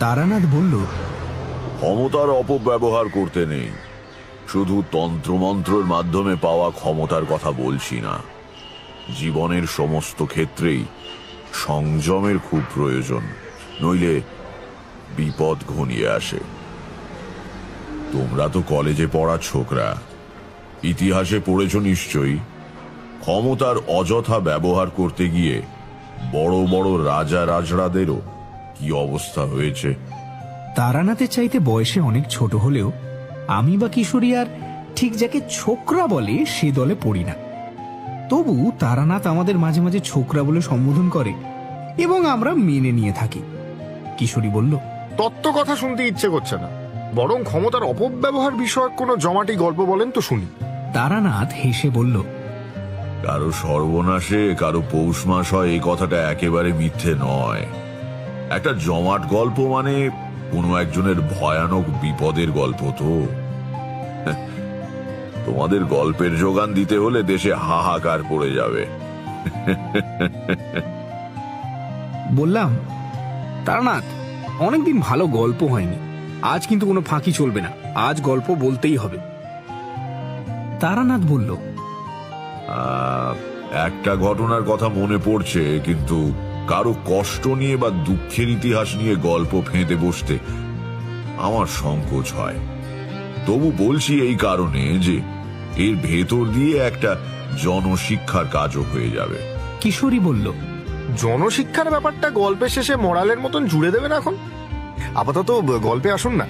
তারানাথ বলল, ক্ষমতার অপব্যবহার করতে নেই। শুধু তন্ত্রমন্ত্রের মাধ্যমে পাওয়া ক্ষমতার কথা বলছি না, জীবনের সমস্ত ক্ষেত্রেই সংযমের খুব প্রয়োজন, নইলে বিপদ ঘনিয়ে আসে। তোমরা তো কলেজে পড়া ছোকরা, ইতিহাসে পড়েছ নিশ্চয়ই, ক্ষমতার অযথা ব্যবহার করতে গিয়ে বড় বড় রাজা রাজড়াদেরও কি অবস্থা হয়েছে। তারানাথের চাইতে বয়সে অনেক ছোট হলেও আমি বা কিশোরী আর ঠিক যাকে ছোকরা বলে সে দলে পড়ি না। তবু তারানাথ আমাদের মাঝে মাঝে ছোকরা বলে সম্বোধন করে এবং আমরা মেনে নিয়ে থাকি। কিশোরী বলল, তত্ত্ব কথা শুনতে ইচ্ছে করছে না, বরং ক্ষমতার অপব্যবহার বিষয়ক কোনো জমাটি গল্প বলেন তো শুনি। তারানাথ হেসে বলল, কারো সর্বনাশে কারো পৌষ মাস হয় এই কথাটা একেবারে মিথ্যে নয়। একটা জমাট গল্প মানে কোনো একজনের ভয়ানক বিপদের গল্প। তো তোমাদের গল্পের যোগান দিতে হলে দেশে হাহাকার পড়ে যাবে। বললাম, তারানাথ, অনেকদিন ভালো গল্প হয়নি, আজ কিন্তু কোনো ফাঁকি চলবে না, আজ গল্প বলতেই হবে। তারানাথ বলল, একটা ঘটনার কথা মনে পড়ছে, কিন্তু কারো কষ্ট নিয়ে বা দুঃখের ইতিহাস নিয়ে গল্প ফেঁদে বসতে আমার সংকোচ হয়। তবু বলছি এই কারণে যে এর ভেতর দিয়ে একটা জনশিক্ষার কাজও হয়ে যাবে। কিশোরী বলল, জনশিক্ষার ব্যাপারটা গল্পের শেষে মোরালের মতন জুড়ে দেবেন এখন? আপাতত গল্পে আসুন না।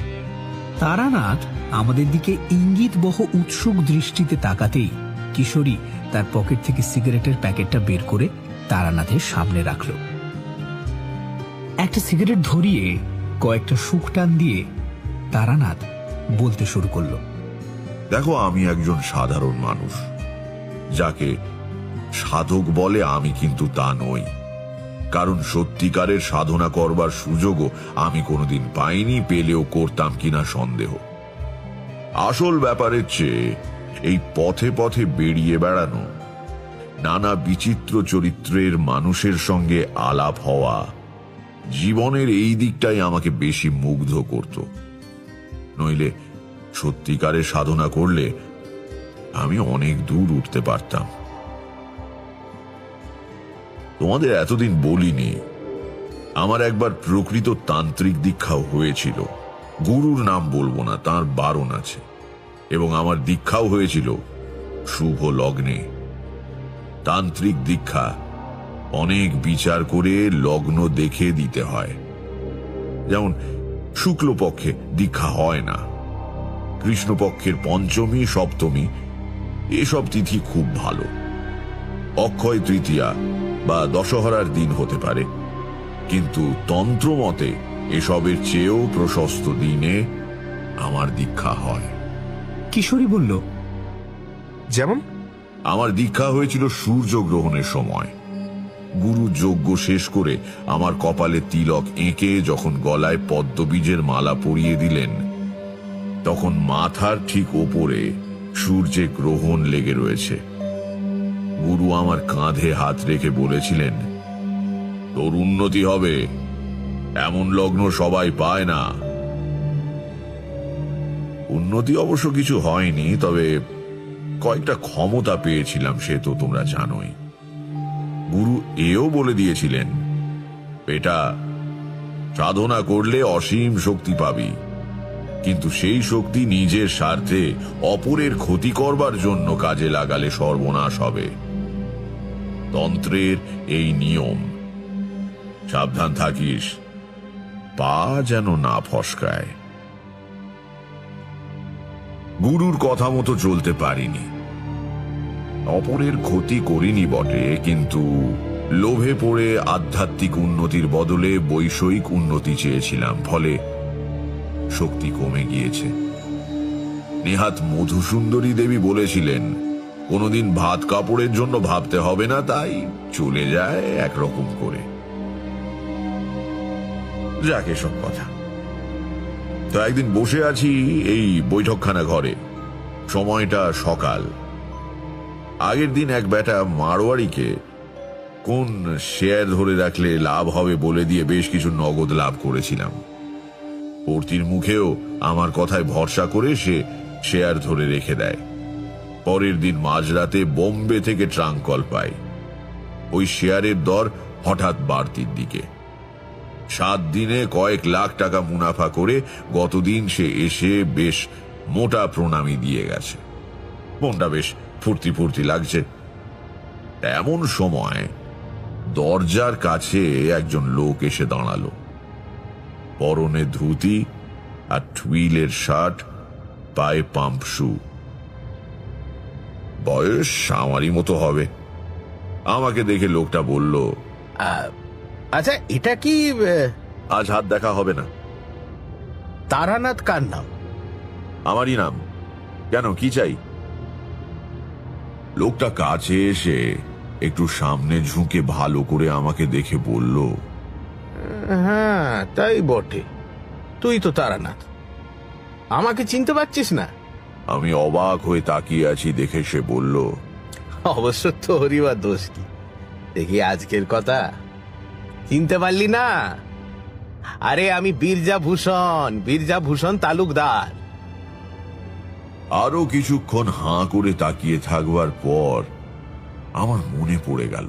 তারানাথ আমাদের দিকে ইঙ্গিত বহ উৎসুক দৃষ্টিতে তাকাতেই কিশোরী তার পকেট থেকে সিগারেটের প্যাকেটটা বের করে তারানাথের সামনে রাখল। একটা সিগারেট ধরিয়ে কয়েকটা সুখ টান দিয়ে তারানাথ বলতে শুরু করল, দেখো, আমি একজন সাধারণ মানুষ। যাকে সাধক বলে আমি কিন্তু তা নই, কারণ সত্যিকারের সাধনা করবার সুযোগও আমি কোনোদিন পাইনি, পেলেও করতাম কিনা সন্দেহ। আসল ব্যাপারের চেয়ে এই পথে পথে বেরিয়ে বেড়ানো, নানা বিচিত্র চরিত্রের মানুষের সঙ্গে আলাপ হওয়া, জীবনের এই দিকটাই আমাকে বেশি মুগ্ধ করত। নইলে সত্যিকারের সাধনা করলে আমি অনেক দূর উঠতে পারতাম। তোমাদের এতদিন বলিনি, আমার একবার প্রকৃত তান্ত্রিক দীক্ষাও হয়েছিল। গুরুর নাম বলবো না, তার বারণ আছে। এবং আমার দীক্ষাও হয়েছিল শুভ লগ্নে। তান্ত্রিক দীক্ষা অনেক বিচার করে লগ্ন দেখে দিতে হয়। যেমন শুক্লপক্ষে দীক্ষা হয় না, কৃষ্ণপক্ষের পঞ্চমী সপ্তমী এসব তিথি খুব ভালো, অক্ষয় তৃতীয়া বা দশহরার দিন হতে পারে, কিন্তু তন্ত্রমতে এসবের চেয়েও প্রশস্ত দিনে আমার দীক্ষা হয়। কিশোরী বলল, যেমন? আমার দীক্ষা হয়েছিল সূর্যগ্রহণের সময়। গুরু যজ্ঞ শেষ করে আমার কপালে তিলক এঁকে যখন গলায় পদ্মবীজের মালা পরিয়ে দিলেন, তখন মাথার ঠিক ওপরে সূর্যে গ্রহণ লেগে রয়েছে। গুরু আমার কাঁধে হাত রেখে বলেছিলেন, তোর উন্নতি হবে, এমন লগ্ন সবাই পায় না। উন্নতি অবশ্য কিছু হয়নি, তবে কয়েকটা ক্ষমতা পেয়েছিলাম, সে তো তোমরা জানোই। গুরু এও বলে দিয়েছিলেন, বেটা, সাধনা করলে অসীম শক্তি পাবি, কিন্তু সেই শক্তি নিজের স্বার্থে অপরের ক্ষতি করবার জন্য কাজে লাগালে সর্বনাশ হবে। তন্ত্রের এই নিয়ম, সাবধান থাকিস, পা যেন না ফসকায়। গুরুর কথা মতো চলতে পারিনি, অপরের ক্ষতি করিনি বটে, কিন্তু লোভে পড়ে আধ্যাত্মিক উন্নতির বদলে বৈষয়িক উন্নতি চেয়েছিলাম, ফলে শক্তি কমে গিয়েছে। নেহাত মধুসুন্দরী দেবী বলেছিলেন, কোনোদিন ভাত কাপড়ের জন্য ভাবতে হবে না, তাই চলে যায় একরকম করে। যাকে সব কথা। তো একদিন বসে আছি এই বৈঠকখানা ঘরে, সময়টা সকাল। আগের দিন এক বেটা মারোয়ারিকে কোন শেয়ার ধরে রাখলে লাভ হবে বলে দিয়ে বেশ কিছু নগদ লাভ করেছিলাম। পড়তির মুখেও আমার কথায় ভরসা করে সে শেয়ার ধরে রেখে দেয়। পরের দিন মাঝরাতে বোম্বে থেকে ট্রাঙ্ক কল পাই। ওই শেয়ারের দর হঠাৎ বাড়তির দিকে। 7 দিনে কয়েক লাখ টাকা মুনাফা করে গতদিন সে এসে বেশ মোটা প্রণামী দিয়ে গেছে। মনটা বেশ ফুর্তি ফুর্তি লাগছে। এমন সময় দরজার কাছে একজন লোক এসে দাঁড়ালো। পরনে ধুতি আর টুইলের শার্ট, পায়ে পাম্প শু। বয়স আমারই মতো হবে। আমাকে দেখে লোকটা বলল, আচ্ছা, এটা কি আজ হাত দেখা হবে না। তারানাথ কার নাম? আমারই নাম। কেন, কি চাই? লোকটা কাছে এসে একটু সামনে ঝুঁকে ভালো করে আমাকে দেখে বলল, হ্যাঁ, তাই বটে, তুই তো তারানাথ। আমাকে চিনতে পারছিস না? আমি অবাক হয়ে তাকিয়ে আছি দেখে সে বলল, অবশ্য তোরই বা দোষ কি? দেখি আজকের কথা চিনতে পারলি না? আরে আমি বীরজা ভূষণ তালুকদার। আরো কিছুক্ষণ হাঁ করে তাকিয়ে থাকবার পর আমার মনে পড়ে গেল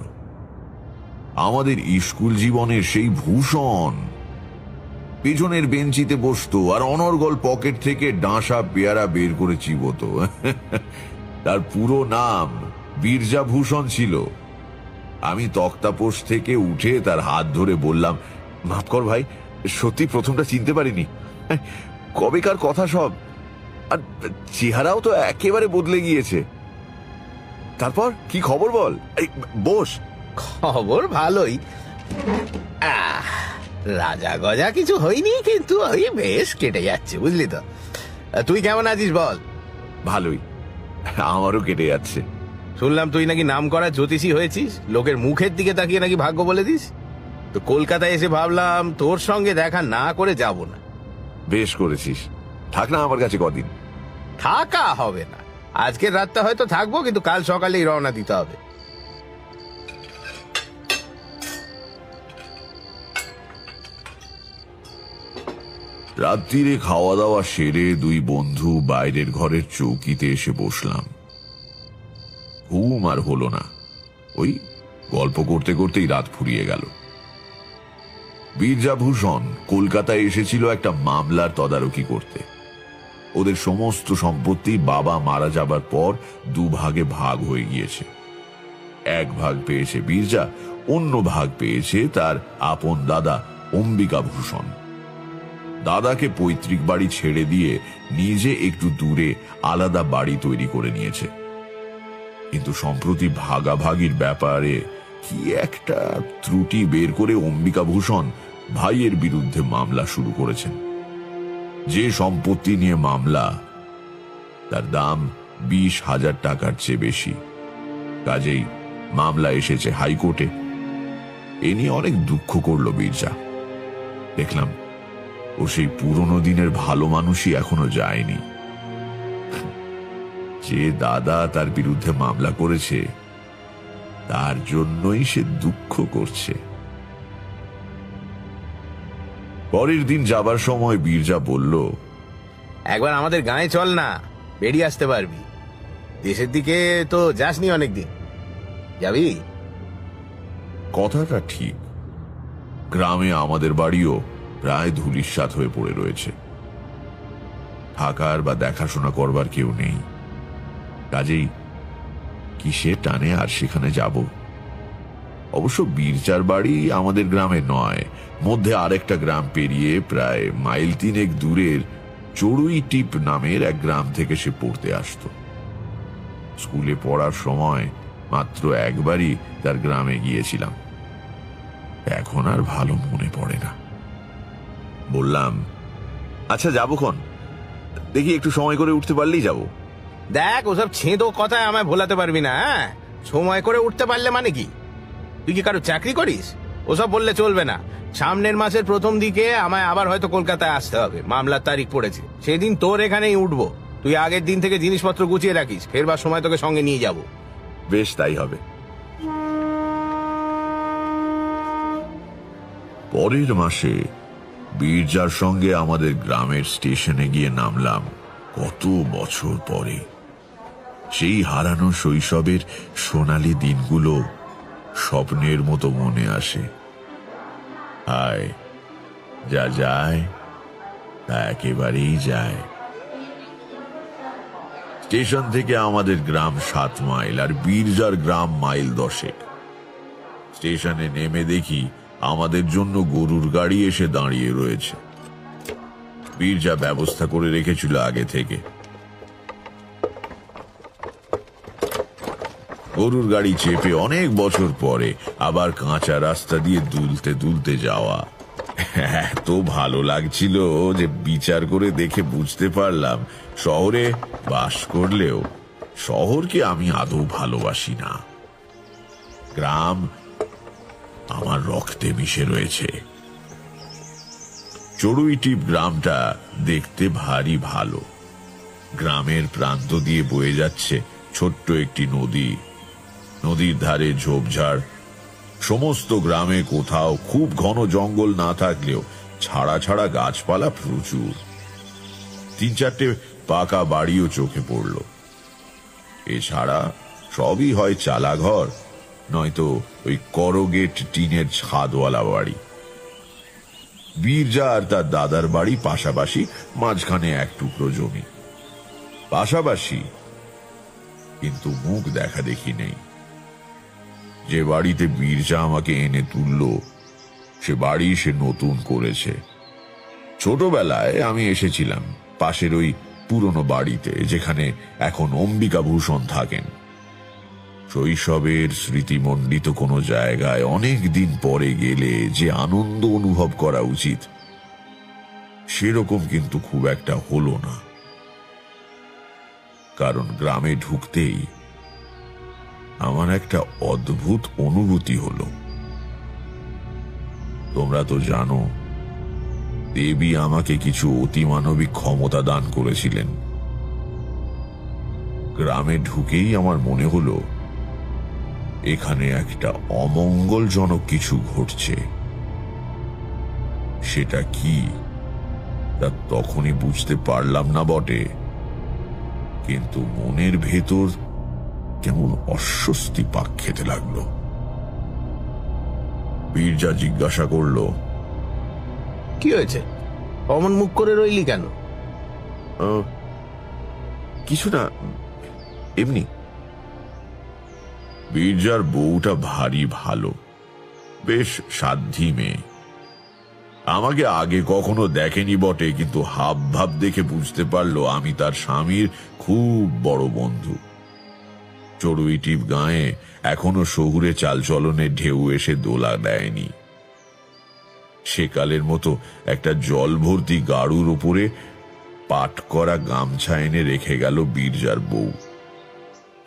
আমাদের স্কুল জীবনের সেই ভূষণ। পেছনের বেঞ্চিতে বসতো আর অনর্গল পকেট থেকে ডাঁশা পেয়ারা বের করে চিবোতো। তার পুরো নাম বীরজা ভূষণ ছিল। আমি তক্তাপোষ থেকে উঠে তার হাত ধরে বললাম, মাফ কর ভাই, সত্যি প্রথমটা চিনতে পারিনি। কবেকার কথা সব, আর চেহারাও তো একেবারে বদলে গিয়েছে। তারপর কি খবর বল? এই বস। খবর ভালোই। রাজা গজা কিছু হয়নি, কিন্তু ওই বেশ কেটে যাচ্ছে, বুঝলি তো। তুই কেমন আছিস বল? ভালোই, আমারও কেটে যাচ্ছে। শুনলাম তুই নাকি নাম করা জ্যোতিষী হয়েছিস, লোকের মুখের দিকে তাকিয়ে নাকি ভাগ্য বলে দিস। তো কলকাতায় এসে ভাবলাম তোর সঙ্গে দেখা না করে যাব না। বেশ করেছিস, থাক না আমার কাছে কদিন। থাকা হবে না, আজকের রাতটা হয়তো থাকবো, কিন্তু কাল সকালেই রওনা দিতে হবে। রাত্রিরে খাওয়া দাওয়া সেরে দুই বন্ধু বাইরের ঘরের চৌকিতে এসে বসলাম। ঘুম আর হলো না, ওই গল্প করতে করতেই রাত ফুরিয়ে গেল। বীরজাভূষণ কলকাতায় এসেছিল একটা মামলার তদারকি করতে। ওদের সমস্ত সম্পত্তি বাবা মারা যাবার পর 2 ভাগে ভাগ হয়ে গিয়েছে। 1 ভাগ পেয়েছে বীরজা, অন্য ভাগ পেয়েছে তার আপন দাদা অম্বিকাভূষণ। দাদাকে পৈতৃক বাড়ি ছেড়ে দিয়ে নিজে একটু দূরে আলাদা বাড়ি তৈরি করে নিয়েছে। কিন্তু সম্প্রতি ভাগাভাগির ব্যাপারে কি একটা ত্রুটি বের করে অম্বিকাভূষণ ভাইয়ের বিরুদ্ধে মামলা শুরু করেছেন। যে সম্পত্তি নিয়ে মামলা, তার দাম 20,000 টাকার চেয়ে বেশি। কাজেই মামলা এসেছে হাইকোর্টে। এ নিয়ে অনেক দুঃখ করল বীরজা। দেখলাম ও সেই পুরনো দিনের ভালো মানুষই এখনো যায়নি। যে দাদা তার বিরুদ্ধে মামলা করেছে, তার জন্যই সে দুঃখ করছে। পরের দিন যাবার সময় বীরজা বলল, একবার আমাদের গাঁয়ে চল না, বেরিয়ে আসতে পারবি। দেশের দিকে তো যাসনি অনেকদিন, যাবি? কথাটা ঠিক। গ্রামে আমাদের বাড়িও প্রায় ধূলিসাৎ হয়ে পড়ে রয়েছে। থাকার বা দেখাশোনা করবার কেউ নেই। কাজেই কিসের টানে আর সেখানে যাব। অবশ্য বীরজার বাড়ি আমাদের গ্রামে নয়, মধ্যে আরেকটা গ্রাম পেরিয়ে প্রায় মাইল 3 দূরের চড়ুই টিপ নামের এক গ্রাম থেকে সে পড়তে আসতো। স্কুলে পড়ার সময় মাত্র একবারই তার গ্রামে গিয়েছিলাম। এখন আর ভালো মনে পড়ে না। বললাম, আচ্ছা যাবো খন, দেখি একটু সময় করে উঠতে পারলেই যাব। দেখ, ওসব ছেঁদো কথায় আমায় ভোলাতে পারবি না। সময় করে উঠতে পারলে মানে কি? তুই কি কারো চাকরি করিস? ওসব বললে চলবে না। সামনের মাসের প্রথম দিকে আমায় আবার হয়তো কলকাতায় আসতে হবে, মামলার তারিখ পড়েছে। সেদিন তোর এখানেই উঠবো। তুই আগের দিন থেকে জিনিসপত্র গুছিয়ে রাখিস, ফেরবার সময় তোকে সঙ্গে নিয়ে যাব। বেশ, তাই হবে। পরের মাসে বীরজার সঙ্গে আমাদের গ্রামের স্টেশনে গিয়ে নামলাম কত বছর পরে। সেই হারানো শৈশবের সোনালী দিনগুলো স্বপ্নের মতো মনে আসে। হায়, যা যায় তা একেবারেই যায়। স্টেশন থেকে আমাদের গ্রাম 7 মাইল আর বীরজার গ্রাম মাইল 10। স্টেশনে নেমে দেখি আমাদের জন্য গরুর গাড়ি এসে দাঁড়িয়ে রয়েছে। বীরজা ব্যবস্থা করে রেখেছিল আগে থেকে। গরুর গাড়ি চেপে অনেক বছর পরে আবার কাঁচা রাস্তা দিয়ে দুলতে দুলতে যাওয়া এত ভালো লাগছিল যে বিচার করে দেখে বুঝতে পারলাম শহরে বাস করলেও শহরকে আমি আদৌ ভালোবাসি না। গ্রাম আমার রক্তে মিশে রয়েছে। চড়ুইটিপ গ্রামটা দেখতে ভারী ভালো। গ্রামের প্রান্ত দিয়ে বয়ে যাচ্ছে ছোট্ট একটি নদী। নদীর ধারে ঝোপঝাড়। সমস্ত গ্রামে কোথাও খুব ঘন জঙ্গল না থাকলেও ছাড়া ছাড়া গাছপালা প্রচুর। 3-4টে পাকা বাড়িও চোখে পড়ল। এছাড়া সবই হয় চালাঘর, নয়তো ওই করগেট টিনের ছাদওয়ালা বাড়ি। বীরজা আর তার দাদার বাড়ি পাশাপাশি, মাঝখানে এক টুকরো জমি। পাশাপাশি, কিন্তু মুখ দেখা দেখি নেই। যে বাড়িতে বীরজা আমাকে এনে তুলল সে বাড়ি সে নতুন করেছে। ছোটবেলায় আমি এসেছিলাম পাশের ওই পুরনো বাড়িতে, যেখানে এখন অম্বিকা ভূষণ থাকেন। শৈশবের স্মৃতিমণ্ডিত কোনো জায়গায় অনেক দিন পরে গেলে যে আনন্দ অনুভব করা উচিত, সেরকম কিন্তু খুব একটা হলো না। কারণ গ্রামে ঢুকতেই আমার একটা অদ্ভুত অনুভূতি হলো। তোমরা তো জানো, দেবী আমাকে কিছু অতিমানবিক ক্ষমতা দান করেছিলেন। গ্রামে ঢুকেই আমার মনে হলো এখানে একটা অমঙ্গলজনক কিছু ঘটছে। সেটা কি তা তখনই বুঝতে পারলাম না বটে, কিন্তু মনের ভেতর কেমন অস্বস্তি পাক খেতে লাগলো। বীরজা জিজ্ঞাসা করল, কি হয়েছে? অমন মুখ করে রইলি কেন? কিছু না, এমনি। বীরজার বউটা ভারী ভালো, বেশ সাধ্যি মেয়ে। আমাকে আগে কখনো দেখেনি বটে, কিন্তু হাব ভাব দেখে বুঝতে পারলো আমি তার স্বামীর খুব বড় বন্ধু। চড়ুইটিপ গাঁয়ে এখনো শহুরে চালচলনের ঢেউ এসে দোলা দেয়নি। সেকালের মতো একটা জল ভর্তি গাড়ুর উপরে পাট করা গামছা এনে রেখে গেল বীরজার বউ।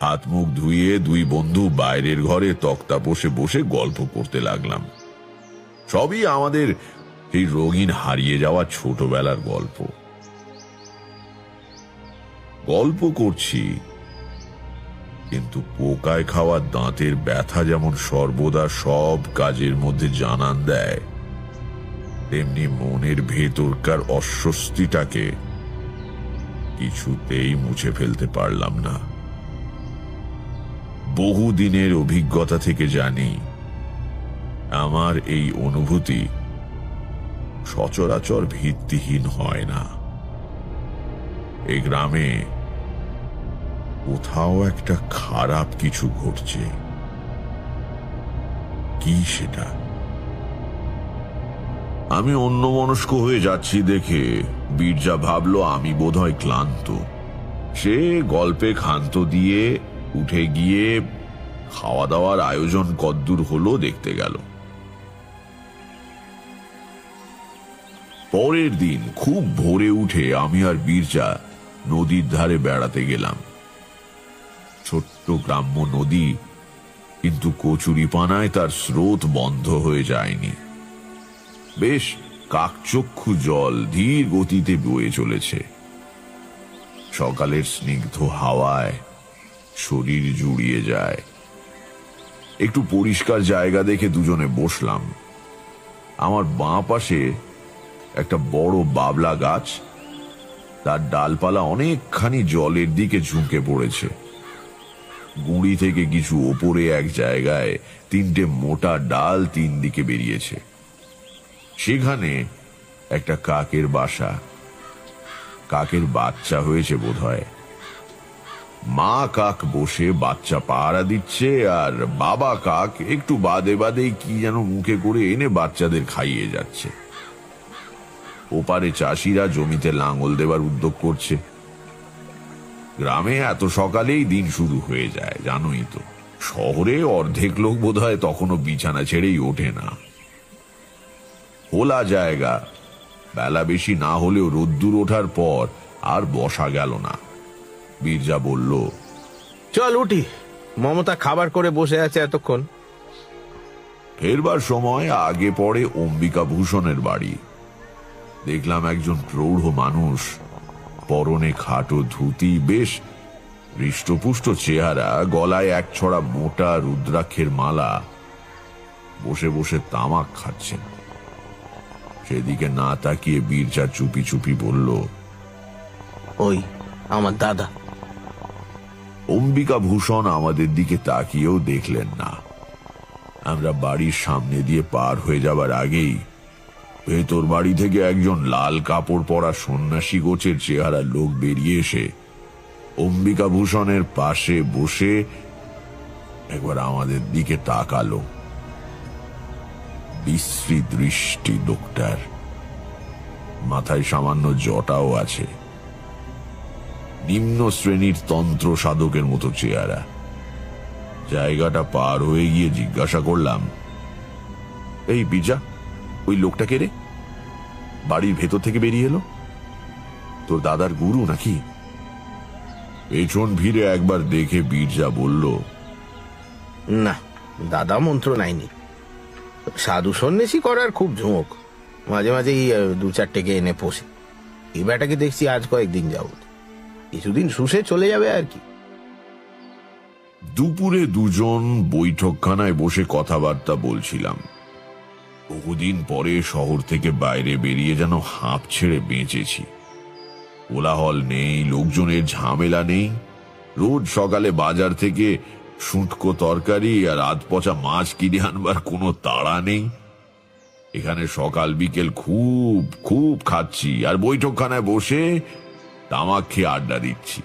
হাত মুখ ধুয়ে দুই বন্ধু বাইরের ঘরে তক্তা বসে বসে গল্প করতে লাগলাম। সবই আমাদের সেই রঙিন হারিয়ে যাওয়া ছোটবেলার গল্প। গল্প করছি, কিন্তু পোকায় খাওয়া দাঁতের ব্যথা যেমন সর্বদা সব কাজের মধ্যে জানান দেয়, তেমনি মনের ভেতরকার অস্বস্তিটাকে কিছুতেই মুছে ফেলতে পারলাম না। বহুদিনের অভিজ্ঞতা থেকে জানি, আমার এই অনুভূতি সচরাচর ভিত্তিহীন হয় না। এই গ্রামে কোথাও একটা খারাপ কিছু ঘটছে। কি সেটা? আমি অন্যমনস্ক হয়ে যাচ্ছি দেখে বীরজা ভাবলো আমি বোধহয় ক্লান্ত। সে গল্পে ক্ষান্ত দিয়ে উঠে গিয়ে খাওয়া দাওয়ার আয়োজন কদ্দূর হলো দেখতে গেল। পরের দিন খুব ভোরে উঠে আমি আর বীরজা নদীর ধারে বেড়াতে গেলাম। ছোট্ট গ্রাম্য নদী, কিন্তু কচুরিপানায় তার স্রোত বন্ধ হয়ে যায়নি। বেশ কাকচক্ষু জল ধীর গতিতে বয়ে চলেছে। সকালের স্নিগ্ধ হাওয়ায় শরীর জুড়িয়ে যায়। একটু পরিষ্কার জায়গা দেখে দুজনে বসলাম। আমার বাঁ পাশে একটা বড় বাবলা গাছ, তার ডালপালা অনেকখানি জলের দিকে ঝুঁকে পড়েছে। গুঁড়ি থেকে কিছু ওপরে এক জায়গায় 3টে মোটা ডাল 3 দিকে বেরিয়েছে। সেখানে একটা কাকের বাসা। কাকের বাচ্চা হয়েছে বোধহয়। মা কাক বসে বাচ্চা পাহারা দিচ্ছে, আর বাবা কাক একটু বাদে বাদেই কি যেন মুখে করে এনে বাচ্চাদের খাইয়ে যাচ্ছে। ওপারে চাষিরা জমিতে লাঙল দেবার উদ্যোগ করছে। গ্রামে এত সকালেই দিন শুরু হয়ে যায়, জানোই তো। শহরে অর্ধেক লোক বোধহয় তখনও বিছানা ছেড়েই ওঠে না। খোলা জায়গা, বেলা বেশি না হলেও রোদ্দুর ওঠার পর আর বসা গেল না। বীরজা বলল, চল উঠি, মমতা খাবার করে বসে আছে এতক্ষণ। ফেরবার সময় আগে পড়ে অম্বিকা ভূষণের বাড়ি। দেখলাম একজন প্রৌঢ় মানুষ, পরনে খাটো ধুতি, বেশ হৃষ্টপুষ্ট চেহারা, গলায় এক ছড়া মোটা রুদ্রাক্ষের মালা, বসে বসে তামাক খাচ্ছেন। সেদিকে না তাকিয়ে বীরজা চুপি চুপি বলল, ওই আমার দাদা। অম্বিকা ভূষণ আমাদের দিকে তাকিয়েও দেখলেন না। আমরা বাড়ির সামনে দিয়ে পার হয়ে যাবার আগেই ভেতর বাড়ি থেকে একজন লাল কাপড় পরা সন্ন্যাসী গোছের চেহারা লোক বেরিয়ে এসে অম্বিকা ভূষণের পাশে বসে একবার আমাদের দিকে তাকালো। বিশ্রী দৃষ্টি লোকটার, মাথায় সামান্য জটাও আছে। নিম্ন শ্রেণীর তন্ত্র সাধকের মতো চেহারা। জায়গাটা পার হয়ে গিয়ে জিজ্ঞাসা করলাম, এই বিজা, ওই লোকটা কে রে? বাড়ির ভেতর থেকে বেরিয়ে এলো? তোর দাদার গুরু নাকি? পেছন ফিরে একবার দেখে বীরজা বলল, না, দাদা মন্ত্র নাইনি। সাধু সন্ন্যাসী করার খুব ঝোঁক, মাঝে মাঝেই 2-4টেকে এনে পোষে। এই ব্যাটাকে দেখছি আজ কয়েকদিন যাবত, কিছুদিন শুষে চলে যাবে আর কি। দুপুরে দুজন বৈঠকখানায় বসে কথাবার্তা বলছিলাম। বহুদিন পরে শহর থেকে বাইরে বেরিয়ে যেন হাঁপ ছেড়ে বেঁচেছি। কোলাহল নেই, লোকজনের ঝামেলা নেই। রোজ সকালে বাজার থেকে শুঁটকো তরকারি আর আধ পচা মাছ কিনে আনবার কোনো তাড়া নেই। এখানে সকাল বিকেল খুব খুব খাচ্ছি, আর বৈঠকখানায় বসে তামাক খেয়ে আড্ডা দিচ্ছি।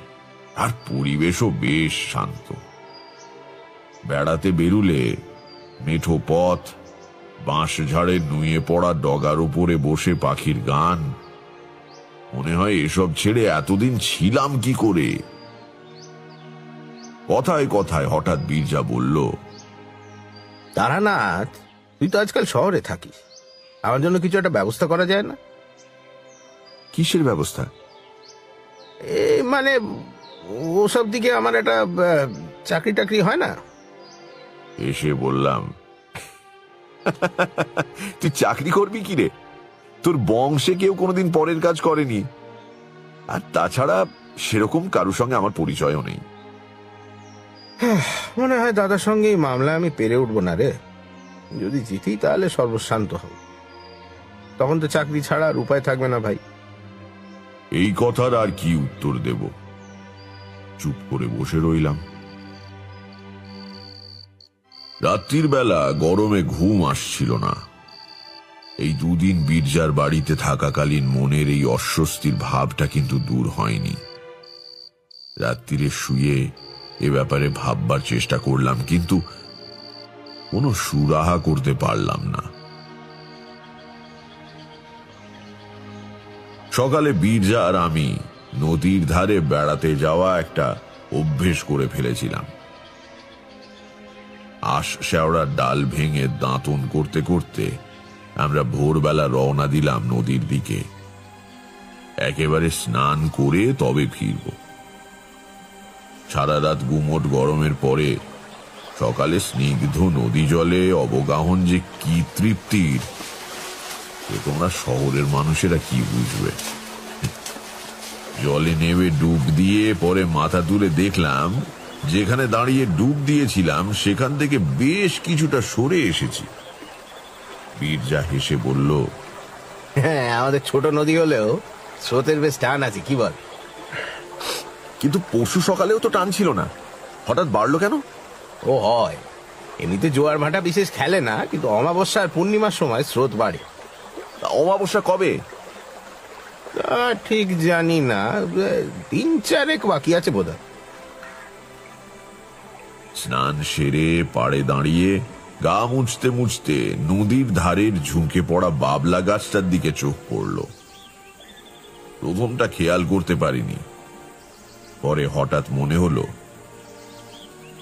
আর পরিবেশও বেশ শান্ত। বেড়াতে বেরুলে মেঠো পথ, বাঁশ ঝাড়ের নুয়ে পড়া ডগার উপরে বসে পাখির গান, মনে হয় এসব ছেড়ে এতদিন ছিলাম কি করে। কথায় কথায় হঠাৎ বীরজা বলল, তারানাথ, তুই তো আজকাল শহরে থাকিস, আমার জন্য কিছু একটা ব্যবস্থা করা যায় না? কিসের ব্যবস্থা? মানে ওসব দিকে আমার একটা চাকরি টাকরি হয় না। এসে বললাম, তুই চাকরি করবি কি রে? তোর বংশে কেউ কোনোদিন পরের কাজ করেনি, আর তাছাড়া সেরকম কারোর সঙ্গে আমার পরিচয়ও নেই। মনে হয় দাদার সঙ্গে এই মামলা আমি পেরে উঠবো না রে। যদি জিতি তাহলে সর্বশান্ত হব, তখন তো চাকরি ছাড়া আর উপায় থাকবে না ভাই। এই কথার আর কি উত্তর দেব? চুপ করে বসে রইলাম। রাত্রির বেলা গরমে ঘুম আসছিল না। এই 2 দিন বীরজার বাড়িতে থাকাকালীন মনের এই অস্বস্তির ভাবটা কিন্তু দূর হয়নি। রাত্রিরে শুয়ে এ ব্যাপারে ভাববার চেষ্টা করলাম, কিন্তু কোনো সুরাহা করতে পারলাম না। সকালে বীরজা আর আমি নদীর ধারে বেড়াতে যাওয়া একটা অভ্যেস করে ফেলেছিলাম। আশ শেওড়ার ডাল ভেঙে দাঁতন করতে করতে আমরা ভোরবেলা রওনা দিলাম নদীর দিকে। একেবারে স্নান করে তবে ফিরব। সারা রাত গুমোট গরমের পরে সকালে স্নিগ্ধ নদী জলে অবগাহন যে কি তৃপ্তির, তোমরা শহরের মানুষেরা কি বুঝবে। জলে নেমে ডুব দিয়ে পরে মাথা তুলে দেখলাম যেখানে দাঁড়িয়ে ডুব দিয়েছিলাম সেখান থেকে বেশ কিছুটা সরে এসেছি। বীরজা হেসে বলল, হ্যাঁ, আমাদের ছোট নদী হলেও স্রোতের বেশ টান আছে, কি বল? কিন্তু পরশু সকালেও তো টান ছিল না, হঠাৎ বাড়লো কেন? ও হয়, এমনিতে জোয়ার ভাটা বিশেষ খেলে না, কিন্তু অমাবস্যা আর পূর্ণিমার সময় স্রোত বাড়ে। অমাবস্যা কবে? তা ঠিক জানি না, 3-4 বাকি আছে বোধহয়। স্নান সেরে পাড়ে দাঁড়িয়ে গা মুছতে মুছতে নদীর ধারের ঝুঁকে পড়া বাবলা গাছটার দিকে চোখ পড়ল। প্রথমটা খেয়াল করতে পারিনি, পরে হঠাৎ মনে হলো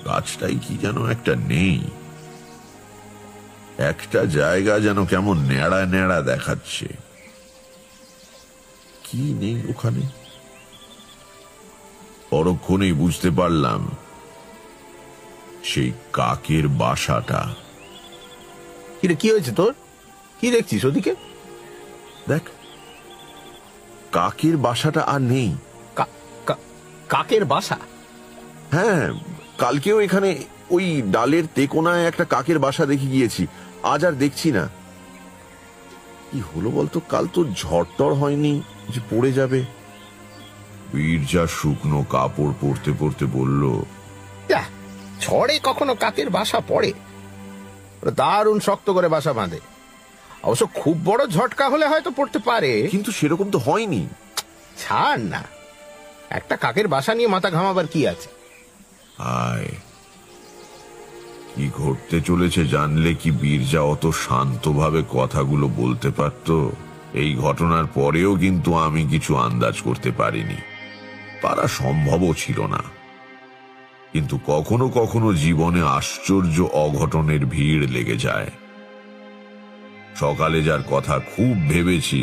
গাছটাই কি যেন একটা নেই, একটা জায়গা যেন কেমন ন্যাড়া ন্যাড়া দেখাচ্ছে। কি নেই ওখানে? পরক্ষণেই বুঝতে পারলাম সেই কাকের বাসাটা। কিরে, কি হয়েছে তোর? কি দেখছিস ওদিকে? দেখ, কাকের বাসাটা আর নেই। কাকের বাসা? হ্যাঁ, কালকেও এখানে ওই ডালের তেকোনায় একটা কাকের বাসা দেখে গিয়েছি, আজ আর দেখছি না। কি হলো বলতো? কাল তো ঝড়টর হয়নি যে পড়ে যাবে? বীরজা শুকনো কাপড় পরতে পরতে বলল, ঝড়ে কখনো কাকের বাসা পড়ে? দারুণ শক্ত করে বাসা বাঁধে। অবশ্য খুব বড় ঝটকা হলে হয়তো পড়তে পারে, কিন্তু সেরকম তো হয়নি। ছাড় না, একটা কাকের বাসা নিয়ে মাথা ঘামাবার কি আছে? আয়, কি ঘটতে চলেছে জানলে কি বীরজা অত শান্তভাবে কথাগুলো বলতে পারত? এই ঘটনার পরেও কিন্তু আমি কিছু আন্দাজ করতে পারিনি, পারা সম্ভবও ছিল না। কিন্তু কখনো কখনো জীবনে আশ্চর্য অঘটনের ভিড় লেগে যায়। সকালে যার কথা খুব ভেবেছি,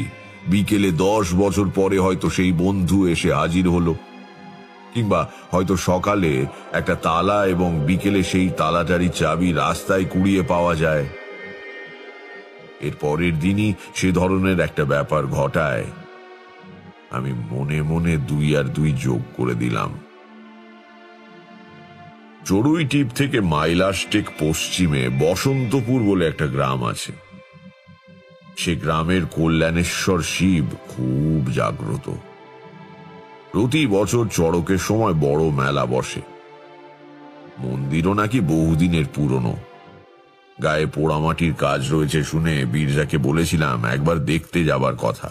বিকেলে 10 বছর পরে হয়তো সেই বন্ধু এসে হাজির হলো, কিংবা হয়তো সকালে একটা তালা এবং বিকেলে সেই তালাটারই চাবি রাস্তায় কুড়িয়ে পাওয়া যায়। এর পরের দিনই সে ধরনের একটা ব্যাপার ঘটায়। আমি মনে মনে 2 আর 2 যোগ করে দিলাম। চড়ুই টিপ থেকে মাইলাস্টেক পশ্চিমে বসন্তপুর বলে একটা গ্রাম আছে। সে গ্রামের কল্যাণেশ্বর শিব খুব জাগ্রত। প্রতি বছর চড়কের সময় বড় মেলা বসে। মন্দিরও নাকি বহুদিনের পুরনো। গায়ে পোড়ামাটির কাজ রয়েছে শুনে বীরজাকে বলেছিলাম একবার দেখতে যাবার কথা।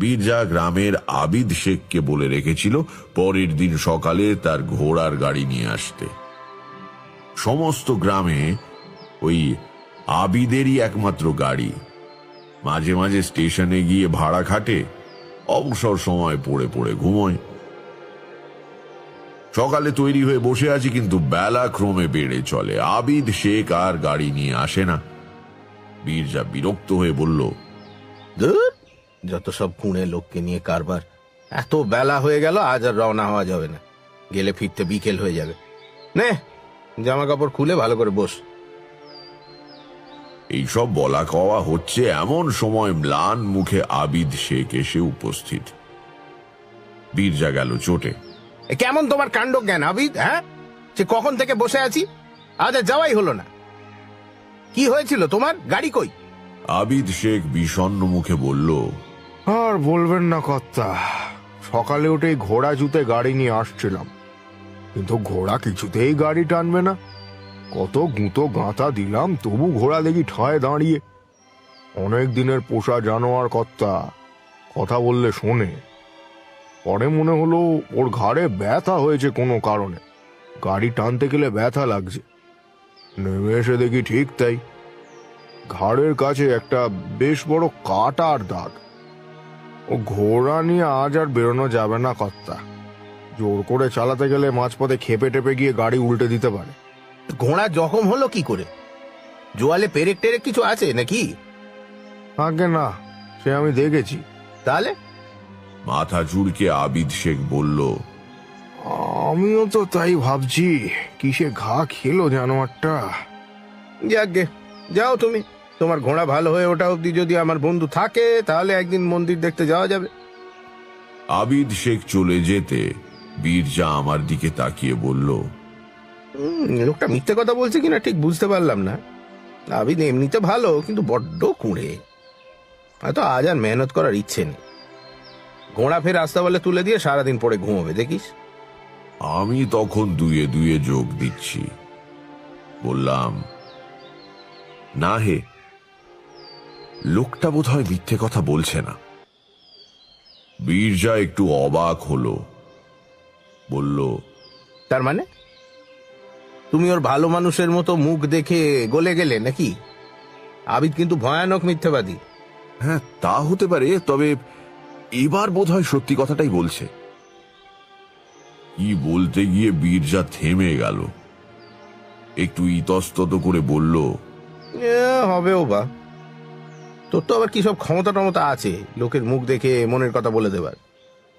বীরজা গ্রামের আবিদ শেখকে বলে রেখেছিল পরের দিন সকালে তার ঘোড়ার গাড়ি নিয়ে আসতে। সমস্ত গ্রামে ওই আবিদেরই একমাত্র গাড়ি। মাঝে মাঝে স্টেশনে গিয়ে ভাড়া খাটে, অবসর সময় পড়ে পড়ে ঘুমোয়। সকালে তৈরি হয়ে বসে আছি, কিন্তু বেলা ক্রমে বেড়ে চলে, আবিদ শেখ আর গাড়ি নিয়ে আসে না। বীরজা বিরক্ত হয়ে বলল, যত সব কুঁড়ে লোককে নিয়ে কারবার। এত বেলা হয়ে গেল, আজ আর রওনা হওয়া যাবে না, গেলে ফিরতে বিকেল হয়ে যাবে। নে, জামা কাপড় খুলে ভালো করে বস। এইসব বলা কওয়া হচ্ছে এমন সময় ম্লান মুখে আবিদ শেখ এসে উপস্থিত। বীরজা গেল চোটে। কেমন তোমার কাণ্ড জ্ঞান আবিদ? হ্যাঁ, সে কখন থেকে বসে আছি, আজ আর যাওয়াই হলো না। কি হয়েছিল তোমার? গাড়ি কই? আবিদ শেখ বিষণ্ণ মুখে বলল, আর বলবেন না কর্তা, সকালে উঠে ঘোড়া জুতে গাড়ি নিয়ে আসছিলাম, কিন্তু ঘোড়া কিছুতেই গাড়ি টানবে না। কত গুঁতো গাঁথা দিলাম, তবু ঘোড়া দেখি ঠায় দাঁড়িয়ে। অনেক দিনের পোষা জানোয়ার কর্তা, কথা বললে শোনে। পরে মনে হলো ওর ঘাড়ে ব্যথা হয়েছে কোনো কারণে, গাড়ি টানতে গেলে ব্যথা লাগছে। নেমে এসে দেখি ঠিক তাই, ঘাড়ের কাছে একটা বেশ বড় কাটার দাগ। ও ঘোড়া নিয়ে আজ আর বেরোনো যাবে না কর্তা, জোর করে চালাতে গেলে মাঝপথে খেপে টেপে গিয়ে গাড়ি উল্টে দিতে পারে। ঘোড়া জখম হলো কি করে? জোয়ালে পেরেক টেরেক কিছু আছে নাকি? আগে না, সে আমি দেখেছি। তাহলে? মাথা চুলকে আবিদ শেখ বলল, আমিও তো তাই ভাবছি, কিসে ঘা খেলো জানোয়ারটা। যাকগে, যাও তুমি, তোমার ঘোড়া ভালো হয়ে ওঠা অব্দি যদি আমার বন্ধু থাকে তাহলে একদিন মন্দির দেখতে যাওয়া যাবে। আবিদ শেখ চলে যেতে বীরজা আমার দিকে তাকিয়ে বলল, লোকটা মিথ্যে কথা বলছে কিনা ঠিক বুঝতে পারলাম না। আবিদ এমনিতে ভালো, কিন্তু বড্ড কুঁড়ে। হয়তো আজ আর মেহনত করার ইচ্ছে নেই। ঘোড়া ফের রাস্তা বলে তুলে দিয়ে সারাদিন পরে ঘুমোবে, দেখিস। আমি তখন দুয়ে দুয়ে যোগ দিচ্ছি। বললাম, না হে, লোকটা বোধহয় মিথ্যে কথা বলছে না। বীরজা একটু অবাক হলো, বলল, তার মানে তুমি ওর ভালো মানুষের মতো মুখ দেখে গলে গেলে নাকি? আবিদ কিন্তু ভয়ানক মিথ্যাবাদী। হ্যাঁ, তা হতে পারে, তবে এবার বোধহয় সত্যি কথাটাই বলছে। কি বলতে গিয়ে বীরজা থেমে গেল, একটু ইতস্তত করে বলল, হবেও বা, তোর তো আবার কি সব ক্ষমতা টমতা আছে লোকের মুখ দেখে মনের কথা বলে দেবার।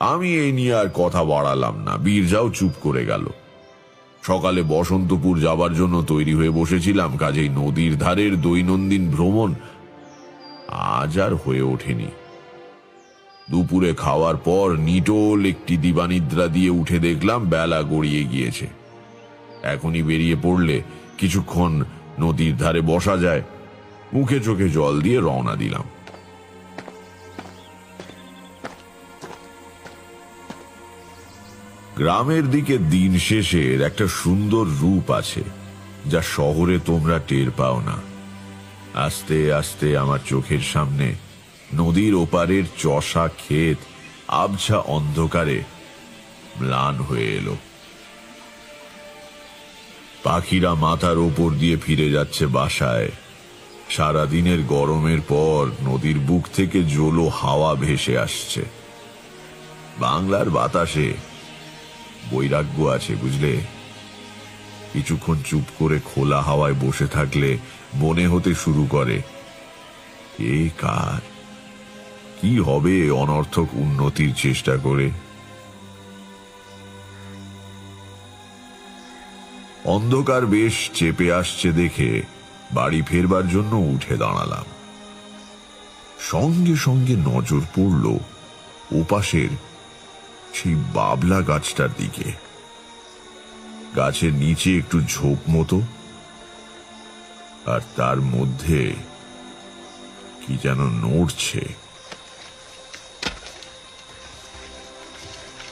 আমি এই নিয়ে আর কথা বাড়ালাম না। বীরজাও চুপ করে গেল। সকালে বসন্তপুর যাবার জন্য তৈরি হয়ে বসেছিলাম, কাজেই নদীর ধারের দৈনন্দিন ভ্রমণ আজ আর হয়ে ওঠেনি। দুপুরে খাওয়ার পর নিটোল একটি দিবানিদ্রা দিয়ে উঠে দেখলাম বেলা গড়িয়ে গিয়েছে। এখনই বেরিয়ে পড়লে কিছুক্ষণ নদীর ধারে বসা যায়। মুখে চোখে জল দিয়ে রওনা দিলাম। গ্রামের দিকে দিন শেষের একটা সুন্দর রূপ আছে, যা শহরে তোমরা টের পাও না। আস্তে আস্তে আমার চোখের সামনে নদীর ওপারের চষা ক্ষেত আবছা অন্ধকারে ম্লান হয়ে এলো। পাখিরা মাথার ওপর দিয়ে ফিরে যাচ্ছে বাসায়। সারাদিনের গরমের পর নদীর বুক থেকে জোলো হাওয়া ভেসে আসছে। বাংলার বাতাসে বৈরাগ্য আছে, বুঝলে। কিছুক্ষণ চুপ করে খোলা হাওয়ায় বসে থাকলে মনে হতে শুরু করে, এ কার কি হবে অনর্থক উন্নতির চেষ্টা করে। অন্ধকার বেশ চেপে আসছে দেখে বাড়ি ফেরবার জন্য উঠে দাঁড়ালাম। সঙ্গে সঙ্গে নজর পড়ল ওপাশের সেই বাবলা গাছটার দিকে। গাছের নিচে একটু ঝোপ মতো, আর তার মধ্যে কি যেন নড়ছে।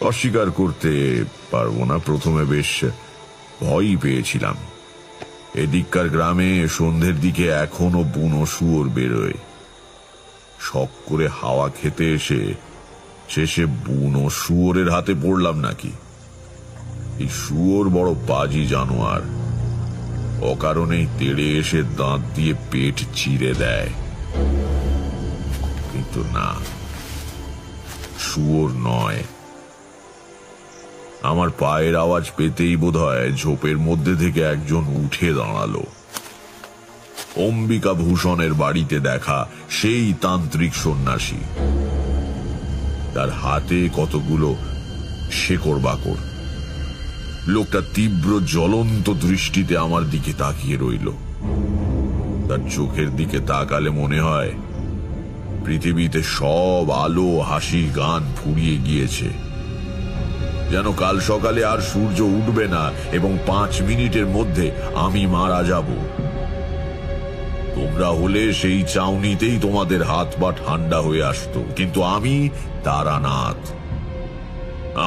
অস্বীকার করতে পারবো না, প্রথমে বেশ ভয়ই পেয়েছিলাম। এদিককার গ্রামে সন্ধ্যের দিকে এখনো বুনো শুয়োর বেরোয়। শখ করে হাওয়া খেতে এসে শেষে বুনো শুয়োরের হাতে পড়লাম নাকি? এই শুয়োর বড় বাজি জানোয়ার, অকারণেই তেড়ে এসে দাঁত দিয়ে পেট চিরে দেয়। কিন্তু না, শুয়োর নয়। আমার পায়ের আওয়াজ পেতেই বোধহয় ঝোপের মধ্যে থেকে একজন উঠে দাঁড়ালো। অম্বিকা ভূষণের বাড়িতে দেখা সেই তান্ত্রিক সন্ন্যাসী। তার হাতে কতগুলো শেকড় বাকড়। লোকটা তীব্র জ্বলন্ত দৃষ্টিতে আমার দিকে তাকিয়ে রইল। তার চোখের দিকে তাকালে মনে হয় পৃথিবীতে সব আলো, হাসি, গান ফুরিয়ে গিয়েছে। যেন কাল সকালে আর সূর্য উঠবে না এবং 5 মিনিটের মধ্যে আমি মারা যাব। তোমরা হলে সেই চাউনিতেই তোমাদের হাত পা ঠান্ডা হয়ে আসতো, কিন্তু আমি তারানাথ।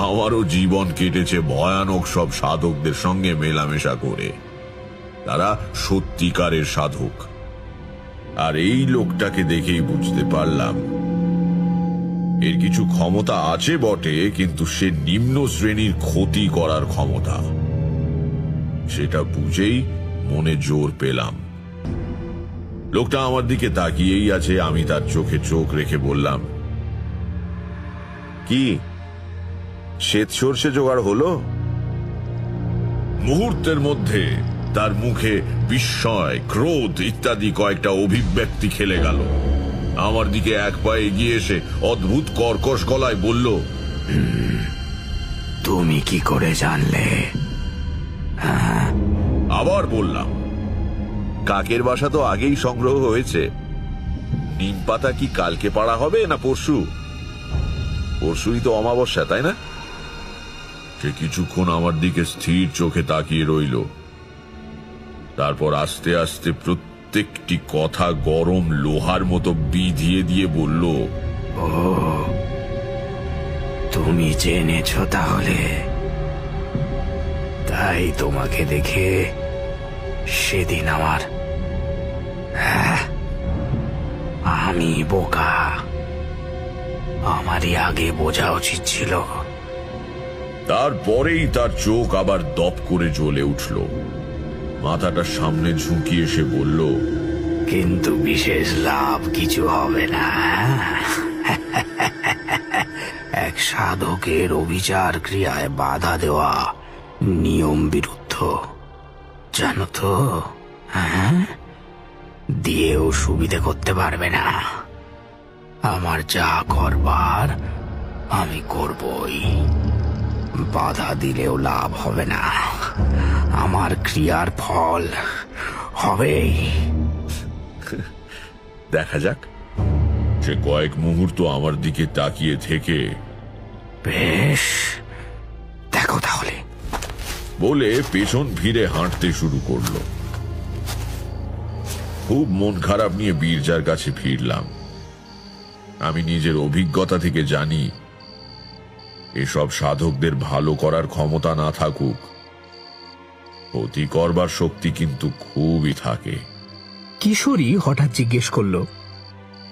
আমারও জীবন কেটেছে ভয়ানক সব সাধকদের সঙ্গে মেলামেশা করে। তারা সত্যিকারের সাধক। আর এই লোকটাকে দেখেই বুঝতে পারলাম এর কিছু ক্ষমতা আছে বটে, কিন্তু সে নিম্ন শ্রেণীর ক্ষতি করার ক্ষমতা। সেটা বুঝেই মনে জোর পেলাম। লোকটা আমার দিকে তাকিয়েই আছে। আমি তার চোখে চোখ রেখে বললাম, কি শ্বেত সর্ষে জোগাড় হলো? মুহূর্তের মধ্যে তার মুখে বিস্ময়, ক্রোধ ইত্যাদি কয়েকটা অভিব্যক্তি খেলে গেল। আমার দিকে এক পা এগিয়ে এসে অদ্ভুত কর্কশ গলায় বলল, তুমি কি করে জানলে? আবার বললাম, কাকের বাসা তো আগেই সংগ্রহ হয়েছে। নিম পাতা কি কালকে পাড়া হবে না পরশু? পরশুই তো অমাবস্যা, তাই না? সে কিছুক্ষণ আমার দিকে স্থির চোখে তাকিয়ে রইল। তারপর আস্তে আস্তে প্রত্যেকটি কথা গরম লোহার মতো বিধিয়ে দিয়ে বলল, ও, তুমি জেনেছ তাহলে? তাই তোমাকে দেখে সেদিন আমি বোকা, আমারই আগে বোঝা উচিত ছিল। তারপরেই তার চোখ আবার দপ করে জ্বলে উঠল। মাথাটা সামনে ঝুঁকিয়ে সে বলল, কিন্তু বিশেষ লাভ কিছু হবে না। এক সাধকের অবিচার ক্রিয়ায় বাধা দেওয়া নিয়ম বিরুদ্ধ, জানো তো? হ্যাঁ, দিয়েও সুবিধে করতে পারবে না। আমার যা করবার আমি করবই, বাধা দিলেও লাভ হবে না, আমার ক্রিয়ার ফল হবেই। দেখা যাক। সে কয়েক মুহূর্ত আমার দিকে তাকিয়ে থেকে, বেশ, দেখো তাহলে, বলে পেছন ফিরে হাঁটতে শুরু করলো। খুব মন খারাপ নিয়ে বীরজার কাছে ফিরলাম। আমি নিজের অভিজ্ঞতা থেকে জানি, এসব সাধকদের ভালো করার ক্ষমতা না থাকুক, ক্ষতি করবার শক্তি কিন্তু খুবই থাকে। কিশোরী হঠাৎ জিজ্ঞেস করলো,